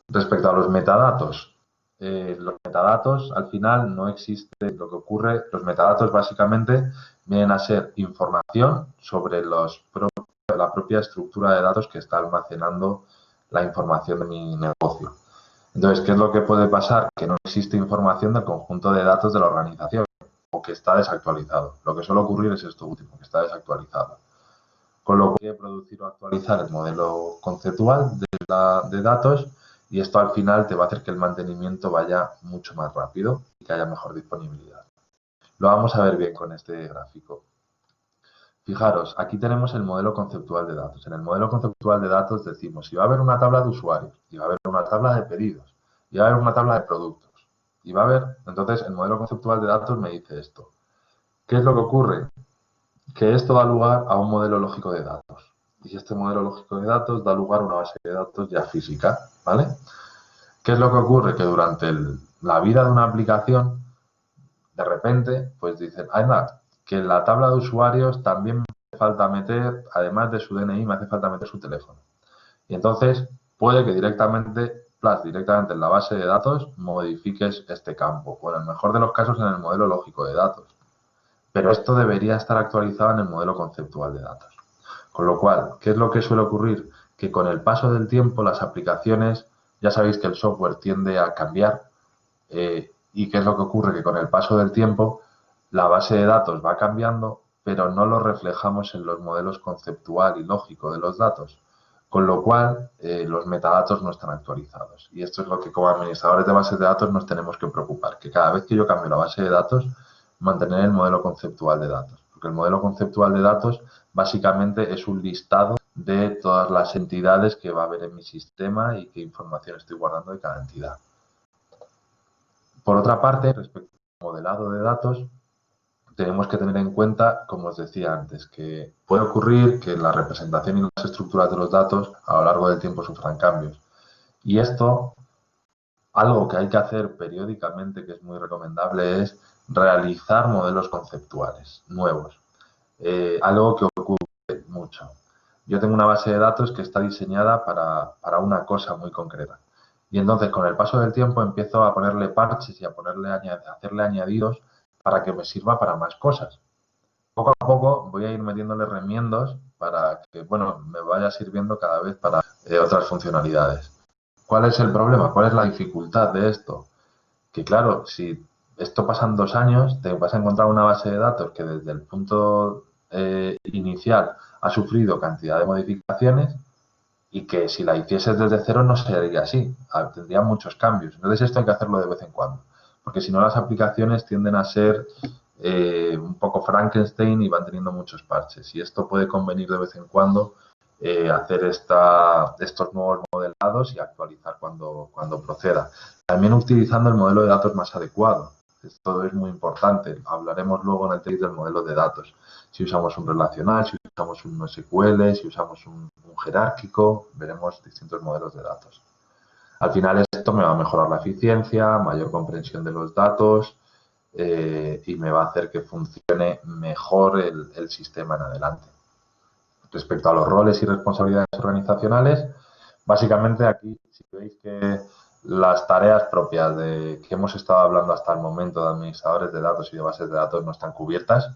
F: Respecto a los metadatos, los metadatos, al final no existe lo que ocurre. Los metadatos básicamente vienen a ser información sobre la propia estructura de datos que está almacenando la información de mi negocio. Entonces, ¿qué es lo que puede pasar? Que no existe información del conjunto de datos de la organización o que está desactualizado. Lo que suele ocurrir es esto último, que está desactualizado. Con lo que hay que producir o actualizar el modelo conceptual de datos, y esto al final te va a hacer que el mantenimiento vaya mucho más rápido y que haya mejor disponibilidad. Lo vamos a ver bien con este gráfico. Fijaros, aquí tenemos el modelo conceptual de datos. En el modelo conceptual de datos decimos si va a haber una tabla de usuarios, y va a haber una tabla de pedidos, y va a haber una tabla de productos, y va a haber, entonces el modelo conceptual de datos me dice esto. ¿Qué es lo que ocurre? Que esto da lugar a un modelo lógico de datos. Y este modelo lógico de datos da lugar a una base de datos ya física, ¿vale? ¿Qué es lo que ocurre? Que durante la vida de una aplicación, de repente, pues dicen, anda, que en la tabla de usuarios también me hace falta meter, además de su DNI, me hace falta meter su teléfono. Y entonces puede que directamente en la base de datos modifiques este campo. O en el mejor de los casos en el modelo lógico de datos. Pero esto debería estar actualizado en el modelo conceptual de datos. Con lo cual, ¿qué es lo que suele ocurrir? Que con el paso del tiempo las aplicaciones, ya sabéis que el software tiende a cambiar, y ¿qué es lo que ocurre? Que con el paso del tiempo la base de datos va cambiando, pero no lo reflejamos en los modelos conceptual y lógico de los datos, con lo cual los metadatos no están actualizados. Y esto es lo que como administradores de bases de datos nos tenemos que preocupar, que cada vez que yo cambio la base de datos, mantener el modelo conceptual de datos, porque el modelo conceptual de datos básicamente es un listado de todas las entidades que va a haber en mi sistema y qué información estoy guardando de cada entidad. Por otra parte, respecto al modelado de datos, tenemos que tener en cuenta, como os decía antes, que puede ocurrir que la representación y las estructuras de los datos a lo largo del tiempo sufran cambios. Y esto, algo que hay que hacer periódicamente, que es muy recomendable, es realizar modelos conceptuales nuevos. Algo que ocurre mucho. Yo tengo una base de datos que está diseñada para una cosa muy concreta. Y entonces, con el paso del tiempo, empiezo a ponerle parches y a hacerle añadidos para que me sirva para más cosas. Poco a poco voy a ir metiéndole remiendos para que, bueno, me vaya sirviendo cada vez para otras funcionalidades. ¿Cuál es el problema? ¿Cuál es la dificultad de esto? Que claro, si esto pasan 2 años, te vas a encontrar una base de datos que desde el punto inicial ha sufrido cantidad de modificaciones y que si la hicieses desde cero no sería así, tendría muchos cambios. Entonces esto hay que hacerlo de vez en cuando, porque si no las aplicaciones tienden a ser un poco Frankenstein y van teniendo muchos parches. Y esto puede convenir de vez en cuando hacer estos nuevos modelados y actualizar cuando proceda. También utilizando el modelo de datos más adecuado. Esto es muy importante. Hablaremos luego en el test del modelo de datos. Si usamos un relacional, si usamos un SQL, si usamos un jerárquico, veremos distintos modelos de datos. Al final esto me va a mejorar la eficiencia, mayor comprensión de los datos y me va a hacer que funcione mejor el sistema en adelante. Respecto a los roles y responsabilidades organizacionales, básicamente aquí, si veis que las tareas propias que hemos estado hablando hasta el momento de administradores de datos y de bases de datos no están cubiertas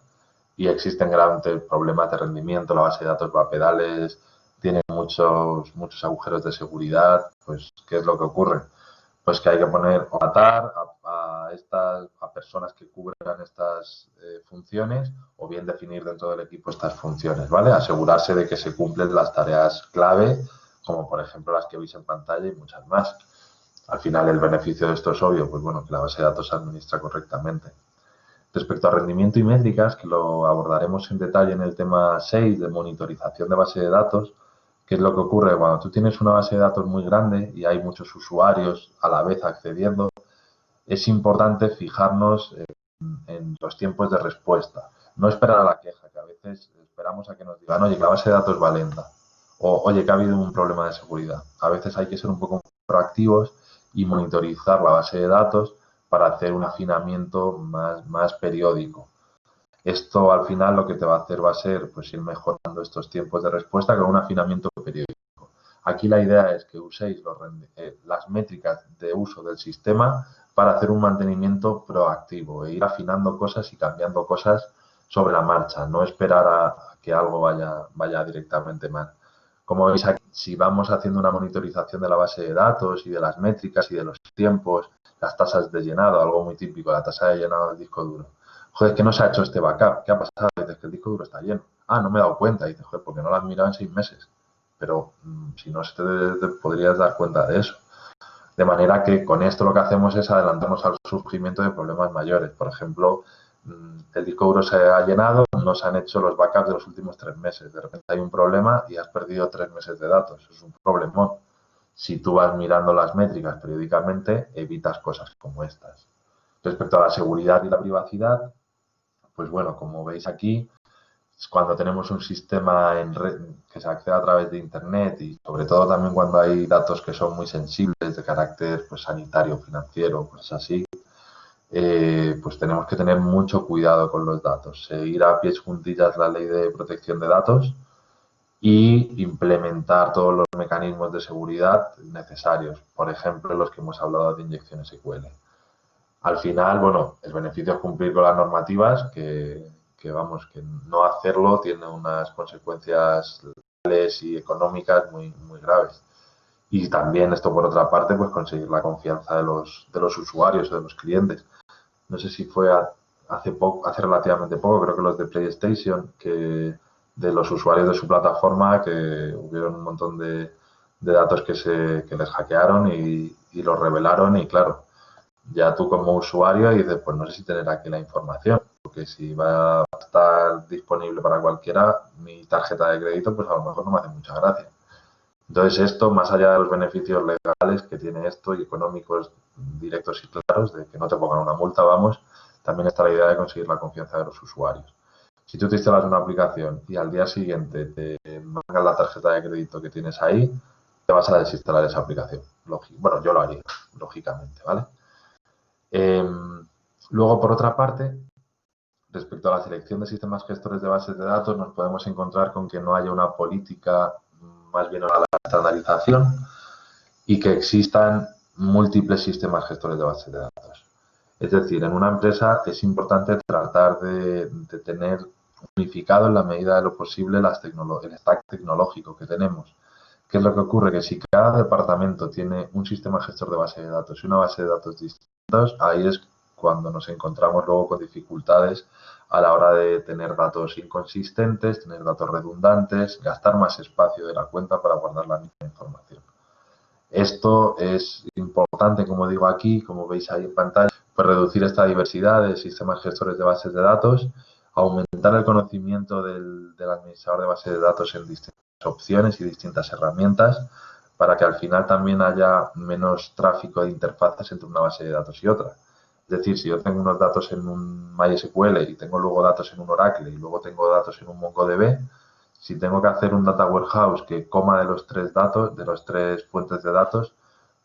F: y existen grandes problemas de rendimiento, la base de datos va a pedales, tiene muchos agujeros de seguridad, pues ¿qué es lo que ocurre? Pues que hay que poner o atar a personas que cubran estas funciones o bien definir dentro del equipo estas funciones, ¿vale? Asegurarse de que se cumplen las tareas clave, como por ejemplo las que veis en pantalla y muchas más. Al final el beneficio de esto es obvio, pues bueno, que la base de datos se administra correctamente. Respecto a rendimiento y métricas, que lo abordaremos en detalle en el tema 6 de monitorización de base de datos, ¿qué es lo que ocurre? Cuando tú tienes una base de datos muy grande y hay muchos usuarios a la vez accediendo, es importante fijarnos en los tiempos de respuesta. No esperar a la queja, que a veces esperamos a que nos digan, oye, que la base de datos va lenta, o oye, que ha habido un problema de seguridad. A veces hay que ser un poco proactivos y monitorizar la base de datos para hacer un afinamiento más periódico. Esto al final lo que te va a hacer va a ser pues ir mejorando estos tiempos de respuesta con un afinamiento periódico. Aquí la idea es que uséis las métricas de uso del sistema para hacer un mantenimiento proactivo e ir afinando cosas y cambiando cosas sobre la marcha, no esperar a que algo vaya directamente mal. Como veis aquí, si vamos haciendo una monitorización de la base de datos y de las métricas y de los tiempos, las tasas de llenado, algo muy típico, la tasa de llenado del disco duro. Joder, que no se ha hecho este backup. ¿Qué ha pasado? Dices que el disco duro está lleno. Ah, no me he dado cuenta. Dices, joder, porque no lo has mirado en 6 meses. Pero si no, te podrías dar cuenta de eso. De manera que con esto lo que hacemos es adelantarnos al surgimiento de problemas mayores. Por ejemplo, el disco duro se ha llenado, no se han hecho los backups de los últimos 3 meses. De repente hay un problema y has perdido 3 meses de datos. Es un problemón. Si tú vas mirando las métricas periódicamente, evitas cosas como estas. Respecto a la seguridad y la privacidad, pues bueno, como veis aquí, cuando tenemos un sistema en red que se accede a través de Internet y sobre todo también cuando hay datos que son muy sensibles de carácter pues, sanitario, financiero, cosas así, pues tenemos que tener mucho cuidado con los datos, seguir a pies juntillas la ley de protección de datos y implementar todos los mecanismos de seguridad necesarios, por ejemplo, los que hemos hablado de inyección SQL. Al final, bueno, el beneficio es cumplir con las normativas, que no hacerlo tiene unas consecuencias legales y económicas muy graves. Y también esto, por otra parte, pues conseguir la confianza de los usuarios o de los clientes. No sé si fue hace relativamente poco, creo que los de PlayStation, que de los usuarios de su plataforma, que hubieron un montón de datos que les hackearon y los revelaron y claro, ya tú como usuario dices, pues no sé si tener aquí la información, porque si va a estar disponible para cualquiera, mi tarjeta de crédito, pues a lo mejor no me hace mucha gracia. Entonces esto, más allá de los beneficios legales que tiene esto y económicos directos y claros, de que no te pongan una multa, vamos, también está la idea de conseguir la confianza de los usuarios. Si tú te instalas una aplicación y al día siguiente te mandan la tarjeta de crédito que tienes ahí, te vas a desinstalar esa aplicación. Bueno, yo lo haría, lógicamente, ¿vale? Luego, por otra parte, respecto a la selección de sistemas gestores de bases de datos, nos podemos encontrar con que no haya una política más bien a la estandarización y que existan múltiples sistemas gestores de bases de datos. Es decir, en una empresa es importante tratar de tener unificado en la medida de lo posible el stack tecnológico que tenemos. ¿Qué es lo que ocurre? Que si cada departamento tiene un sistema gestor de base de datos y una base de datos distintos, ahí es cuando nos encontramos luego con dificultades a la hora de tener datos inconsistentes, tener datos redundantes, gastar más espacio de la cuenta para guardar la misma información. Esto es importante, como digo aquí, como veis ahí en pantalla, pues reducir esta diversidad de sistemas gestores de bases de datos, aumentar el conocimiento del administrador de bases de datos en distintas opciones y distintas herramientas para que al final también haya menos tráfico de interfaces entre una base de datos y otra. Es decir, si yo tengo unos datos en un MySQL y tengo luego datos en un Oracle y luego tengo datos en un MongoDB, si tengo que hacer un data warehouse que coma de los 3 datos, de los 3 fuentes de datos,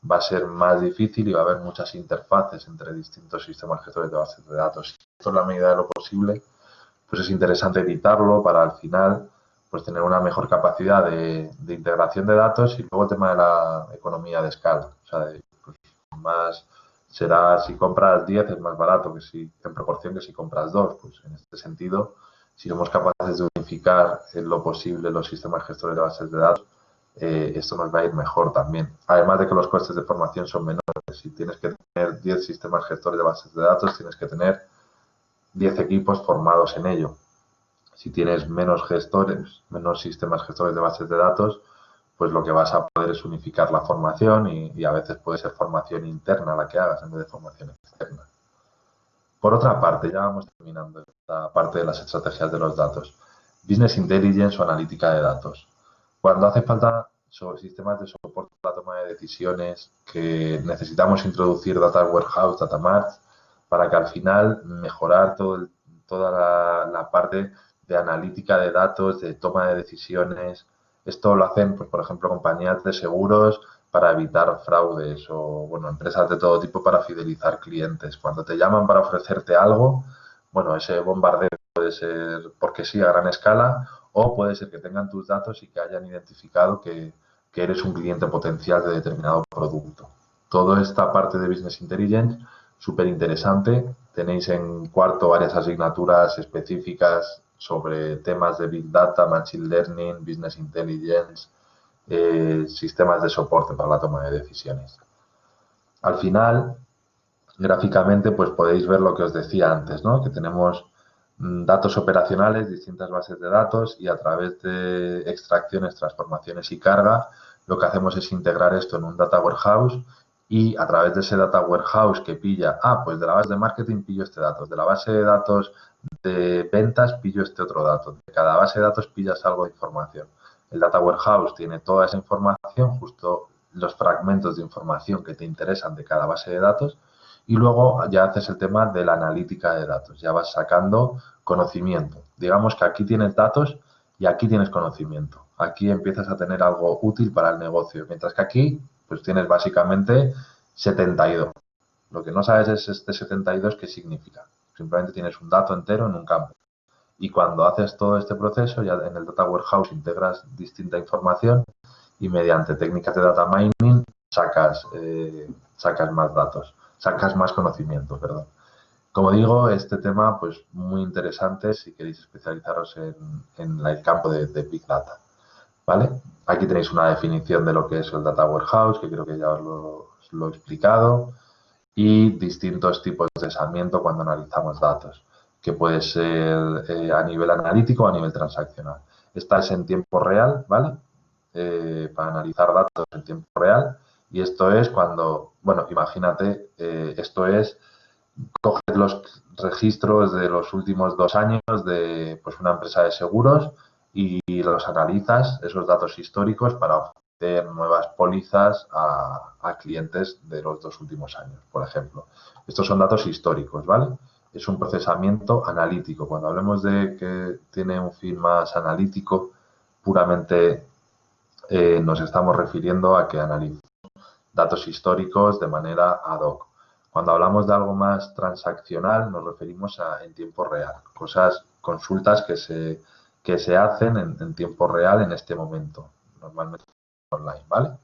F: va a ser más difícil y va a haber muchas interfaces entre distintos sistemas gestores de bases de datos. Esto en la medida de lo posible, pues es interesante evitarlo para al final pues tener una mejor capacidad de integración de datos y luego el tema de la economía de escala. O sea, pues más será si compras 10 es más barato que si en proporción que si compras 2. Pues en este sentido, si somos capaces de unificar en lo posible los sistemas gestores de bases de datos, esto nos va a ir mejor también. Además de que los costes de formación son menores. Si tienes que tener 10 sistemas gestores de bases de datos, tienes que tener 10 equipos formados en ello. Si tienes menos sistemas gestores de bases de datos, pues lo que vas a poder es unificar la formación y a veces puede ser formación interna la que hagas en vez de formación externa. Por otra parte, ya vamos terminando esta parte de las estrategias de los datos. Business Intelligence o analítica de datos. Cuando hace falta sistemas de soporte para la toma de decisiones, que necesitamos introducir Data Warehouse, Data Marts, para que al final mejorar toda la parte de analítica de datos, de toma de decisiones. Esto lo hacen, pues, por ejemplo, compañías de seguros para evitar fraudes o, bueno, empresas de todo tipo para fidelizar clientes. Cuando te llaman para ofrecerte algo, bueno, ese bombardeo puede ser porque sí a gran escala o puede ser que tengan tus datos y que hayan identificado que que eres un cliente potencial de determinado producto. Toda esta parte de Business Intelligence, súper interesante. Tenéis en cuarto varias asignaturas específicas sobre temas de Big Data, Machine Learning, Business Intelligence, sistemas de soporte para la toma de decisiones. Al final, gráficamente, pues podéis ver lo que os decía antes, ¿no? Que tenemos datos operacionales, distintas bases de datos y a través de extracciones, transformaciones y carga, lo que hacemos es integrar esto en un data warehouse y a través de ese data warehouse que pilla, pues de la base de marketing pillo este dato, de la base de datos de ventas pillo este otro dato, de cada base de datos pillas algo de información. El data warehouse tiene toda esa información, justo los fragmentos de información que te interesan de cada base de datos y luego ya haces el tema de la analítica de datos, ya vas sacando conocimiento. Digamos que aquí tienes datos y aquí tienes conocimiento. Aquí empiezas a tener algo útil para el negocio, mientras que aquí pues tienes básicamente 72. Lo que no sabes es este 72 qué significa. Simplemente tienes un dato entero en un campo. Y cuando haces todo este proceso, ya en el Data Warehouse integras distinta información y mediante técnicas de data mining sacas más datos, sacas más conocimiento, perdón. Como digo, este tema pues muy interesante si queréis especializaros en el campo de Big Data, ¿vale? Aquí tenéis una definición de lo que es el Data Warehouse, que creo que ya os lo he explicado, y distintos tipos de procesamiento cuando analizamos datos, que puede ser a nivel analítico o a nivel transaccional. Esta es en tiempo real, ¿vale? Para analizar datos en tiempo real. Y esto es cuando, bueno, imagínate, esto es, coges los registros de los últimos 2 años de pues, una empresa de seguros y los analizas, esos datos históricos, para ofrecer nuevas pólizas a clientes de los 2 últimos años, por ejemplo. Estos son datos históricos, ¿vale? Es un procesamiento analítico. Cuando hablemos de que tiene un fin más analítico, puramente nos estamos refiriendo a que analizamos datos históricos de manera ad hoc. Cuando hablamos de algo más transaccional, nos referimos a en tiempo real, consultas que se hacen en tiempo real en este momento, normalmente online, ¿vale?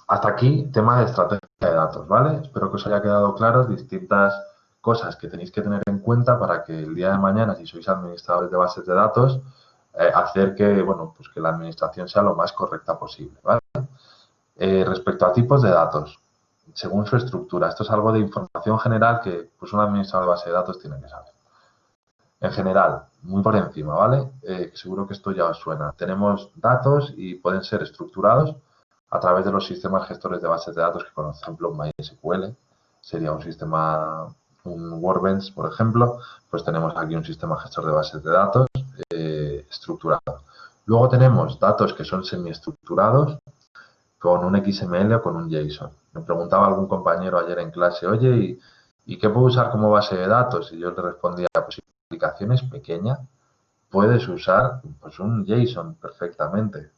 F: Hasta aquí, tema de estrategia de datos, ¿vale? Espero que os haya quedado claro distintas cosas que tenéis que tener en cuenta para que el día de mañana, si sois administradores de bases de datos, hacer que, bueno, pues que la administración sea lo más correcta posible, ¿vale? Respecto a tipos de datos, según su estructura, esto es algo de información general que pues un administrador de base de datos tiene que saber. En general, muy por encima, ¿vale? Seguro que esto ya os suena. Tenemos datos y pueden ser estructurados a través de los sistemas gestores de bases de datos que, por ejemplo, MySQL sería un sistema, un Workbench, por ejemplo, pues tenemos aquí un sistema gestor de bases de datos estructurado. Luego tenemos datos que son semiestructurados con un XML o con un JSON. Me preguntaba algún compañero ayer en clase, oye, ¿y qué puedo usar como base de datos? Y yo le respondía, pues si la aplicación es pequeña, puedes usar pues, un JSON perfectamente.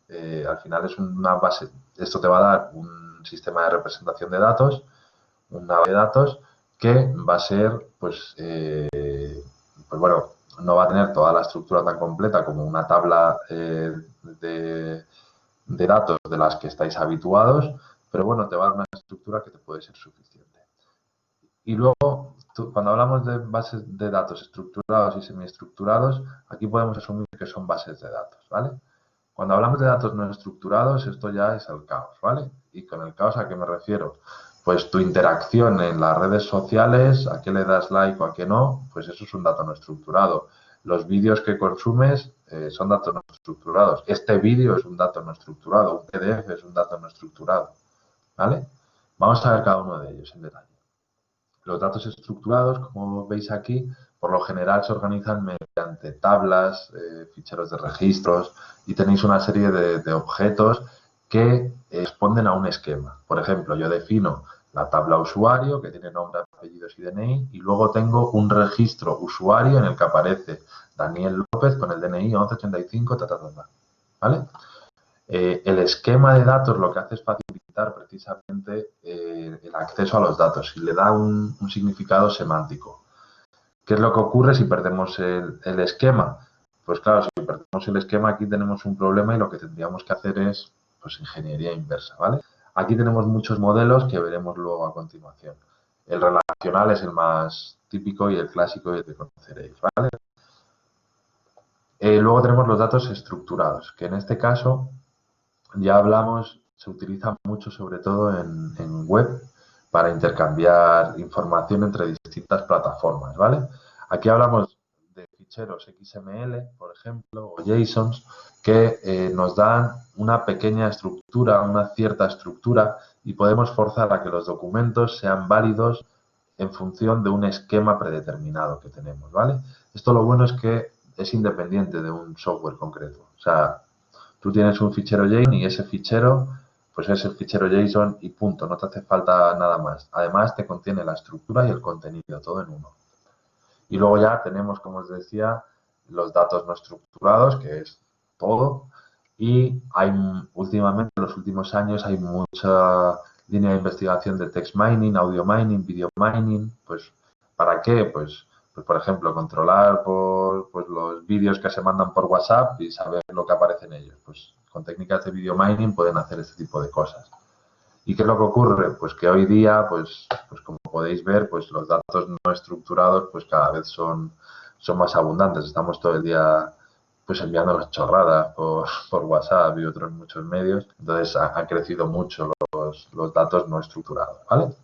F: Al final es una base, esto te va a dar un sistema de representación de datos, una base de datos que va a ser, pues bueno, no va a tener toda la estructura tan completa como una tabla de datos de las que estáis habituados, pero bueno, te va a dar una estructura que te puede ser suficiente. Y luego, cuando hablamos de bases de datos estructurados y semiestructurados, aquí podemos asumir que son bases de datos, ¿vale? Cuando hablamos de datos no estructurados, esto ya es el caos, ¿vale? Y con el caos, ¿a qué me refiero? Pues tu interacción en las redes sociales, a qué le das like o a qué no, pues eso es un dato no estructurado. Los vídeos que consumes son datos no estructurados. Este vídeo es un dato no estructurado, un PDF es un dato no estructurado, ¿vale? Vamos a ver cada uno de ellos en detalle. Los datos estructurados, como veis aquí, por lo general se organizan mediante tablas, ficheros de registros y tenéis una serie de objetos que responden a un esquema. Por ejemplo, yo defino la tabla usuario, que tiene nombre, apellidos y DNI, y luego tengo un registro usuario en el que aparece Daniel López con el DNI 1185, ¿vale? El esquema de datos lo que hace es facilitar precisamente el acceso a los datos y le da un significado semántico. ¿Qué es lo que ocurre si perdemos el esquema? Pues claro, si perdemos el esquema, aquí tenemos un problema y lo que tendríamos que hacer es pues ingeniería inversa, ¿vale? Aquí tenemos muchos modelos que veremos luego a continuación. El relacional es el más típico y el clásico y el que conoceréis, ¿vale? Luego tenemos los datos estructurados, que en este caso ya hablamos, se utiliza mucho sobre todo en web para intercambiar información entre distintas plataformas, ¿vale? Aquí hablamos de ficheros XML, por ejemplo, o JSONs, que nos dan una pequeña estructura, una cierta estructura, y podemos forzar a que los documentos sean válidos en función de un esquema predeterminado que tenemos, ¿vale? Esto lo bueno es que es independiente de un software concreto. O sea, tú tienes un fichero JSON y ese fichero, pues es el fichero JSON y punto, no te hace falta nada más. Además, te contiene la estructura y el contenido, todo en uno. Y luego ya tenemos, como os decía, los datos no estructurados, que es todo. Y hay últimamente, en los últimos años, hay mucha línea de investigación de text mining, audio mining, video mining. Pues, ¿para qué? Pues por ejemplo, controlar pues, los vídeos que se mandan por WhatsApp y saber lo que aparece en ellos. Pues con técnicas de video mining pueden hacer este tipo de cosas. ¿Y qué es lo que ocurre? Pues que hoy día, pues como podéis ver, pues los datos no estructurados pues cada vez son más abundantes. Estamos todo el día pues enviando las chorradas por WhatsApp y otros muchos medios. Entonces han crecido mucho los datos no estructurados, ¿vale?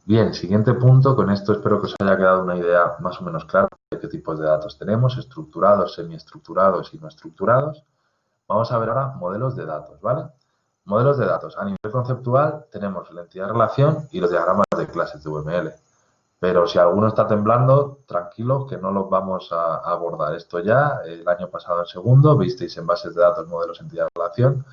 F: Bien, siguiente punto. Con esto espero que os haya quedado una idea más o menos clara de qué tipos de datos tenemos, estructurados, semiestructurados y no estructurados. Vamos a ver ahora modelos de datos, ¿vale? Modelos de datos. A nivel conceptual tenemos la entidad-relación y los diagramas de clases de UML. Pero si alguno está temblando, tranquilo, que no los vamos a abordar. Esto ya, el año pasado en segundo, visteis en bases de datos modelos entidad-relación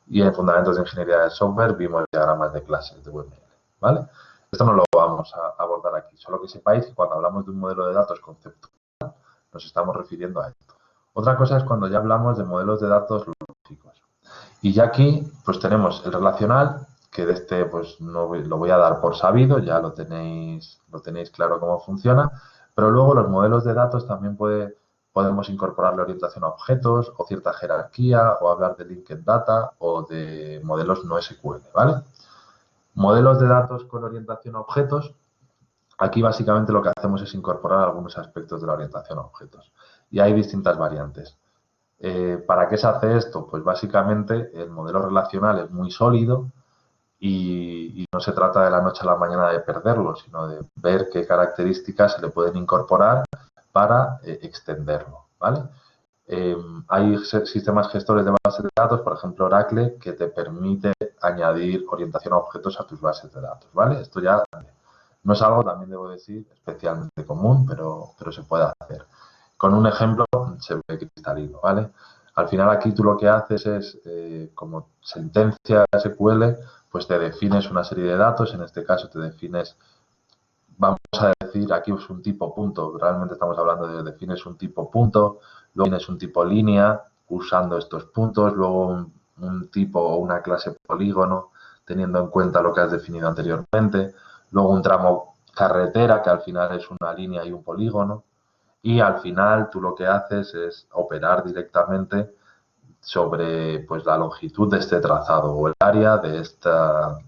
F: y en fundamentos de ingeniería de software vimos diagramas de clases de UML, ¿vale? Esto no lo vamos a abordar aquí. Solo que sepáis que cuando hablamos de un modelo de datos conceptual, nos estamos refiriendo a esto. Otra cosa es cuando ya hablamos de modelos de datos lógicos. Y ya aquí, pues tenemos el relacional, que de este, pues no lo voy a dar por sabido, ya lo tenéis claro cómo funciona, pero luego los modelos de datos también podemos incorporarle orientación a objetos o cierta jerarquía o hablar de linked data o de modelos no SQL, ¿vale? Modelos de datos con orientación a objetos. Aquí básicamente lo que hacemos es incorporar algunos aspectos de la orientación a objetos. Y hay distintas variantes. ¿Para qué se hace esto? Pues básicamente el modelo relacional es muy sólido y no se trata de la noche a la mañana de perderlo, sino de ver qué características se le pueden incorporar para extenderlo, ¿vale? Hay sistemas gestores de bases de datos, por ejemplo Oracle, que te permite añadir orientación a objetos a tus bases de datos, ¿vale? Esto ya no es algo, también debo decir, especialmente común, pero se puede hacer. Con un ejemplo se ve cristalino, ¿vale? Al final aquí tú lo que haces es, como sentencia SQL, pues te defines una serie de datos, en este caso te defines, vamos a decir, aquí es un tipo punto, realmente estamos hablando de defines un tipo punto, luego tienes un tipo línea usando estos puntos, luego un tipo o una clase polígono teniendo en cuenta lo que has definido anteriormente, luego un tramo carretera que al final es una línea y un polígono. Y al final tú lo que haces es operar directamente sobre pues, la longitud de este trazado o el área de esta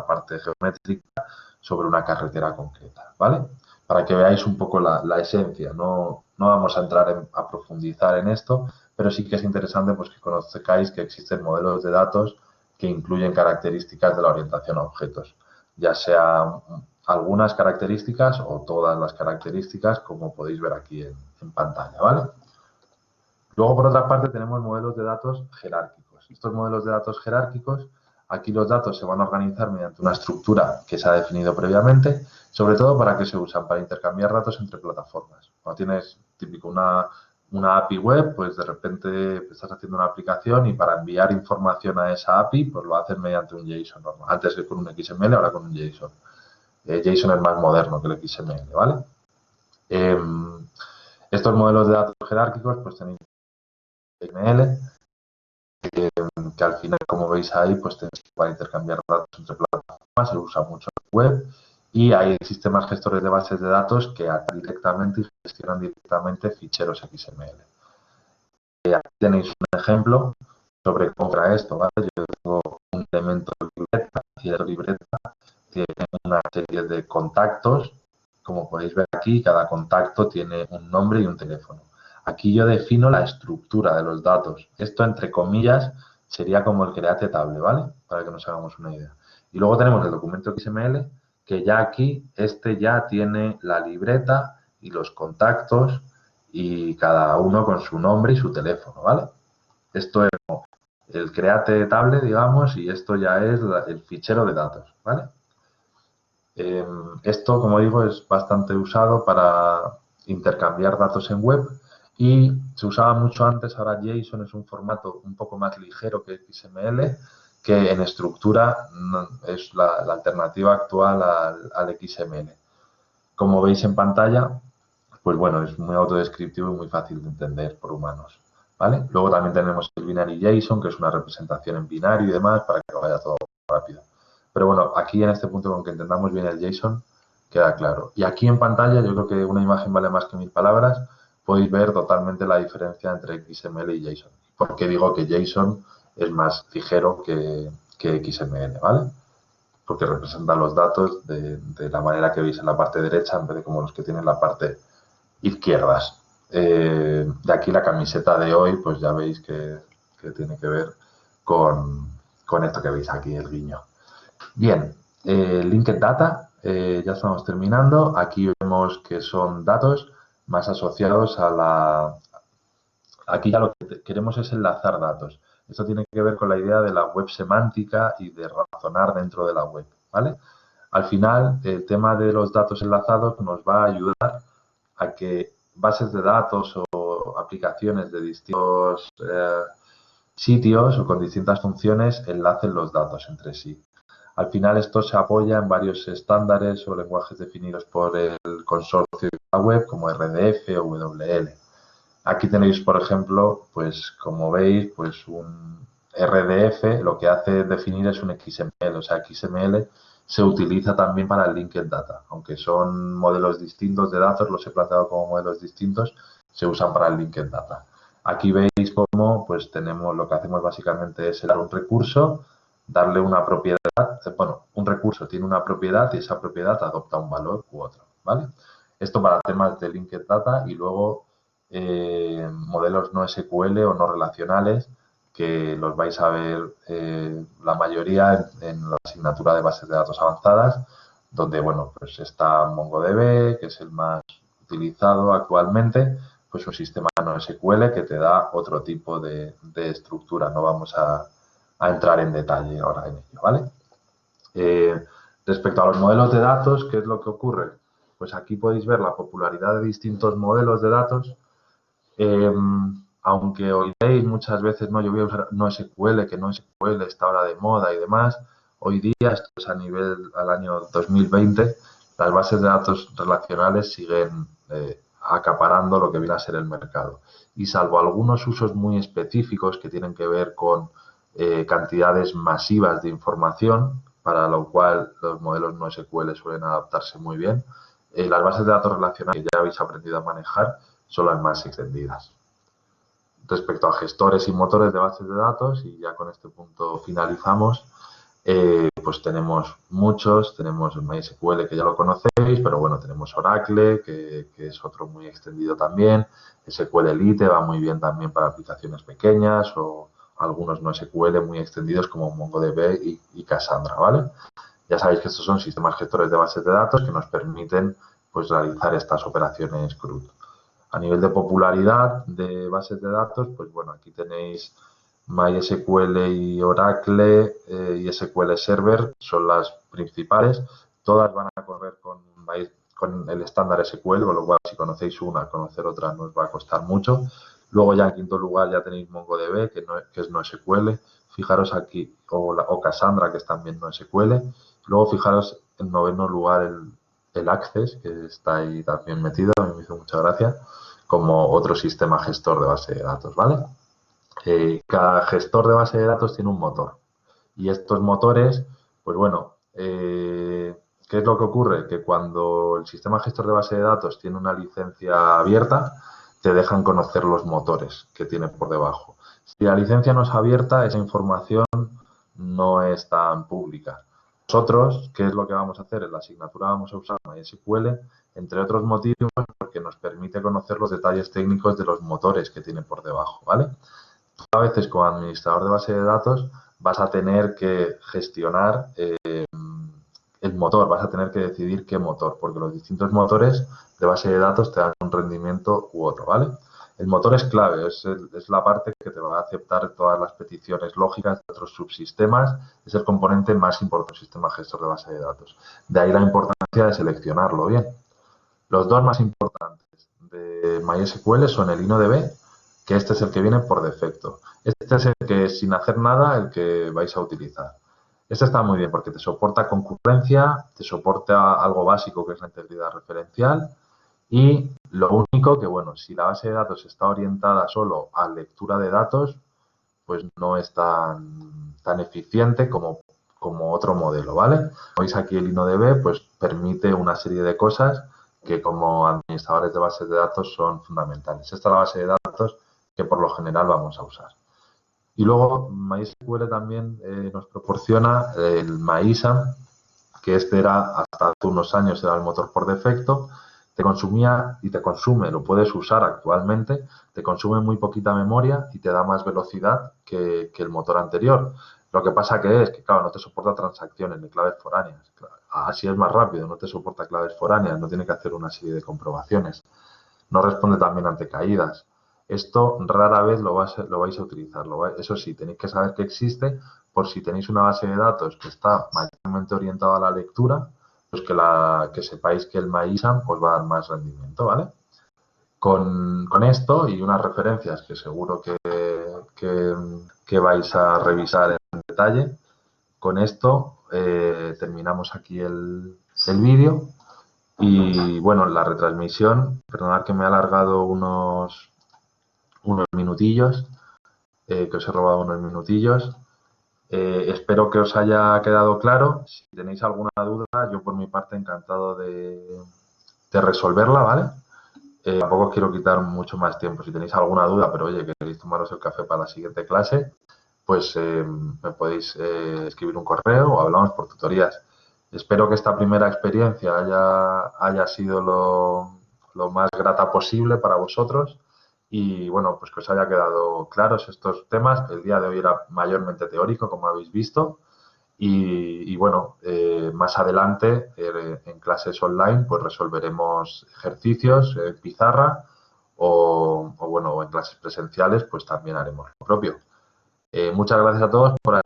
F: parte geométrica sobre una carretera concreta, ¿vale? Para que veáis un poco la esencia. No vamos a entrar a profundizar en esto, pero sí que es interesante pues, que conozcáis que existen modelos de datos que incluyen características de la orientación a objetos, ya sea algunas características o todas las características, como podéis ver aquí en pantalla, ¿vale? Luego, por otra parte, tenemos modelos de datos jerárquicos. Estos modelos de datos jerárquicos, aquí los datos se van a organizar mediante una estructura que se ha definido previamente, sobre todo para que se usan para intercambiar datos entre plataformas. Cuando tienes típico una API web, pues de repente estás haciendo una aplicación y para enviar información a esa API, pues lo haces mediante un JSON normal. Antes que con un XML, ahora con un JSON. JSON es más moderno que el XML, ¿vale? Estos modelos de datos jerárquicos pues tenéis XML, que al final, como veis ahí, pues para intercambiar datos entre plataformas, se usa mucho en web Y hay sistemas gestores de bases de datos que directamente y gestionan directamente ficheros XML. Aquí tenéis un ejemplo sobre cómo funciona esto, ¿vale? Yo tengo un elemento de libreta y la libreta tiene una serie de contactos. Como podéis ver aquí, cada contacto tiene un nombre y un teléfono. Aquí yo defino la estructura de los datos. Esto, entre comillas, sería como el create table, ¿vale? Para que nos hagamos una idea. Y luego tenemos el documento XML, que ya aquí, ya tiene la libreta y los contactos y cada uno con su nombre y su teléfono, ¿vale? Esto es como el create table, digamos, y esto ya es el fichero de datos, ¿vale? Esto, como digo, es bastante usado para intercambiar datos en web y se usaba mucho antes. Ahora JSON es un formato un poco más ligero que XML, que en estructura es la alternativa actual al XML. Como veis en pantalla, pues bueno, es muy autodescriptivo y muy fácil de entender por humanos, ¿vale? Luego también tenemos el binary JSON, que es una representación en binario y demás, para que vaya todo rápido. Pero bueno, aquí en este punto, con que entendamos bien el JSON, queda claro. Y aquí en pantalla, yo creo que una imagen vale más que 1000 palabras, podéis ver totalmente la diferencia entre XML y JSON. ¿Por qué digo que JSON es más ligero que XML, ¿vale? Porque representa los datos de la manera que veis en la parte derecha en vez de como los que tienen la parte izquierdas. De aquí la camiseta de hoy, pues ya veis que tiene que ver con esto que veis aquí, el guiño. Bien, Linked Data, ya estamos terminando. Aquí vemos que son datos más asociados a la... Aquí ya lo que queremos es enlazar datos. Esto tiene que ver con la idea de la web semántica y de razonar dentro de la web, ¿vale? Al final, el tema de los datos enlazados nos va a ayudar a que bases de datos o aplicaciones de distintos sitios o con distintas funciones enlacen los datos entre sí. Al final esto se apoya en varios estándares o lenguajes definidos por el consorcio de la web como RDF o WL. Aquí tenéis, por ejemplo, pues como veis, pues un RDF lo que hace definir es un XML, o sea, XML se utiliza también para el Linked Data, aunque son modelos distintos de datos, los he planteado como modelos distintos, se usan para el Linked Data. Aquí veis cómo pues tenemos, lo que hacemos básicamente es dar un recurso, darle una propiedad, bueno, un recurso tiene una propiedad y esa propiedad adopta un valor u otro, ¿vale? Esto para temas de Linked Data y luego modelos no SQL o no relacionales, que los vais a ver la mayoría en la asignatura de bases de datos avanzadas, donde, bueno, pues está MongoDB, que es el más utilizado actualmente, pues un sistema no SQL que te da otro tipo de estructura. No vamos a entrar en detalle ahora en ello, ¿vale? Respecto a los modelos de datos, ¿qué es lo que ocurre? Pues aquí podéis ver la popularidad de distintos modelos de datos. Aunque oiréis muchas veces, no, yo voy a usar NoSQL, que NoSQL está ahora de moda y demás, hoy día, esto es a nivel al año 2020, las bases de datos relacionales siguen acaparando lo que viene a ser el mercado. Y salvo algunos usos muy específicos que tienen que ver con cantidades masivas de información, para lo cual los modelos NoSQL suelen adaptarse muy bien, las bases de datos relacionales que ya habéis aprendido a manejar son las más extendidas. Respecto a gestores y motores de bases de datos, y ya con este punto finalizamos, pues tenemos muchos, tenemos MySQL que ya lo conocéis, pero bueno, tenemos Oracle, que es otro muy extendido también, SQLite va muy bien también para aplicaciones pequeñas o algunos no SQL muy extendidos como MongoDB y Cassandra, ¿vale? Ya sabéis que estos son sistemas gestores de bases de datos que nos permiten pues realizar estas operaciones CRUD. A nivel de popularidad de bases de datos, pues bueno, aquí tenéis MySQL y Oracle y SQL Server son las principales. Todas van a correr con el estándar SQL, con lo cual si conocéis una, conocer otra no os va a costar mucho. Luego ya en quinto lugar ya tenéis MongoDB, que es no SQL. Fijaros aquí, o Cassandra, que es también no SQL. Luego fijaros en noveno lugar el Access, que está ahí también metido, a mí me hizo mucha gracia, como otro sistema gestor de base de datos, ¿vale? Cada gestor de base de datos tiene un motor y estos motores, pues bueno, ¿qué es lo que ocurre? Que cuando el sistema gestor de base de datos tiene una licencia abierta, te dejan conocer los motores que tiene por debajo. Si la licencia no es abierta, esa información no es tan pública. Nosotros, ¿qué es lo que vamos a hacer? En la asignatura vamos a usar MySQL, entre otros motivos, porque nos permite conocer los detalles técnicos de los motores que tiene por debajo, ¿vale? Tú a veces, como administrador de base de datos, vas a tener que gestionar el motor, vas a tener que decidir qué motor, porque los distintos motores de base de datos te dan un rendimiento u otro, ¿vale? El motor es clave, es la parte que te va a aceptar todas las peticiones lógicas de otros subsistemas, es el componente más importante del sistema gestor de base de datos. De ahí la importancia de seleccionarlo bien. Los dos más importantes de MySQL son el InnoDB, que este es el que viene por defecto. Este es el que, sin hacer nada, el que vais a utilizar. Este está muy bien porque te soporta concurrencia, te soporta algo básico que es la integridad referencial y lo único que, bueno, si la base de datos está orientada solo a lectura de datos, pues no es tan eficiente como otro modelo, ¿vale? Como veis aquí el InnoDB pues permite una serie de cosas que como administradores de bases de datos son fundamentales. Esta es la base de datos que por lo general vamos a usar. Y luego MySQL también nos proporciona el MyISAM, que este era hasta hace unos años era el motor por defecto, te consumía y te consume, lo puedes usar actualmente, te consume muy poquita memoria y te da más velocidad que el motor anterior. Lo que pasa que es que, claro, no te soporta transacciones ni claves foráneas. Así es más rápido, no te soporta claves foráneas, no tiene que hacer una serie de comprobaciones. No responde también ante caídas. Esto rara vez lo vais a utilizar. Eso sí, tenéis que saber que existe por si tenéis una base de datos que está mayormente orientada a la lectura, pues que sepáis que el MyISAM pues va a dar más rendimiento, ¿vale? Con esto y unas referencias que seguro que vais a revisar en detalle, con esto terminamos aquí el vídeo. Y bueno, la retransmisión, perdonad que me he alargado unos minutillos, que os he robado unos minutillos. Espero que os haya quedado claro. Si tenéis alguna duda, yo por mi parte encantado de resolverla, ¿vale? Tampoco os quiero quitar mucho más tiempo. Si tenéis alguna duda, pero oye, que queréis tomaros el café para la siguiente clase, pues me podéis escribir un correo o hablamos por tutorías. Espero que esta primera experiencia haya sido lo más grata posible para vosotros y, bueno, pues que os haya quedado claros estos temas. El día de hoy era mayormente teórico, como habéis visto, y bueno, más adelante en clases online pues resolveremos ejercicios en pizarra o en clases presenciales pues también haremos lo propio. Muchas gracias a todos por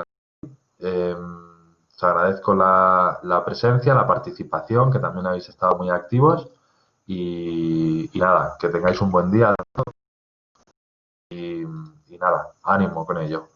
F: os agradezco la presencia, la participación, que también habéis estado muy activos y nada, que tengáis un buen día y nada, ánimo con ello.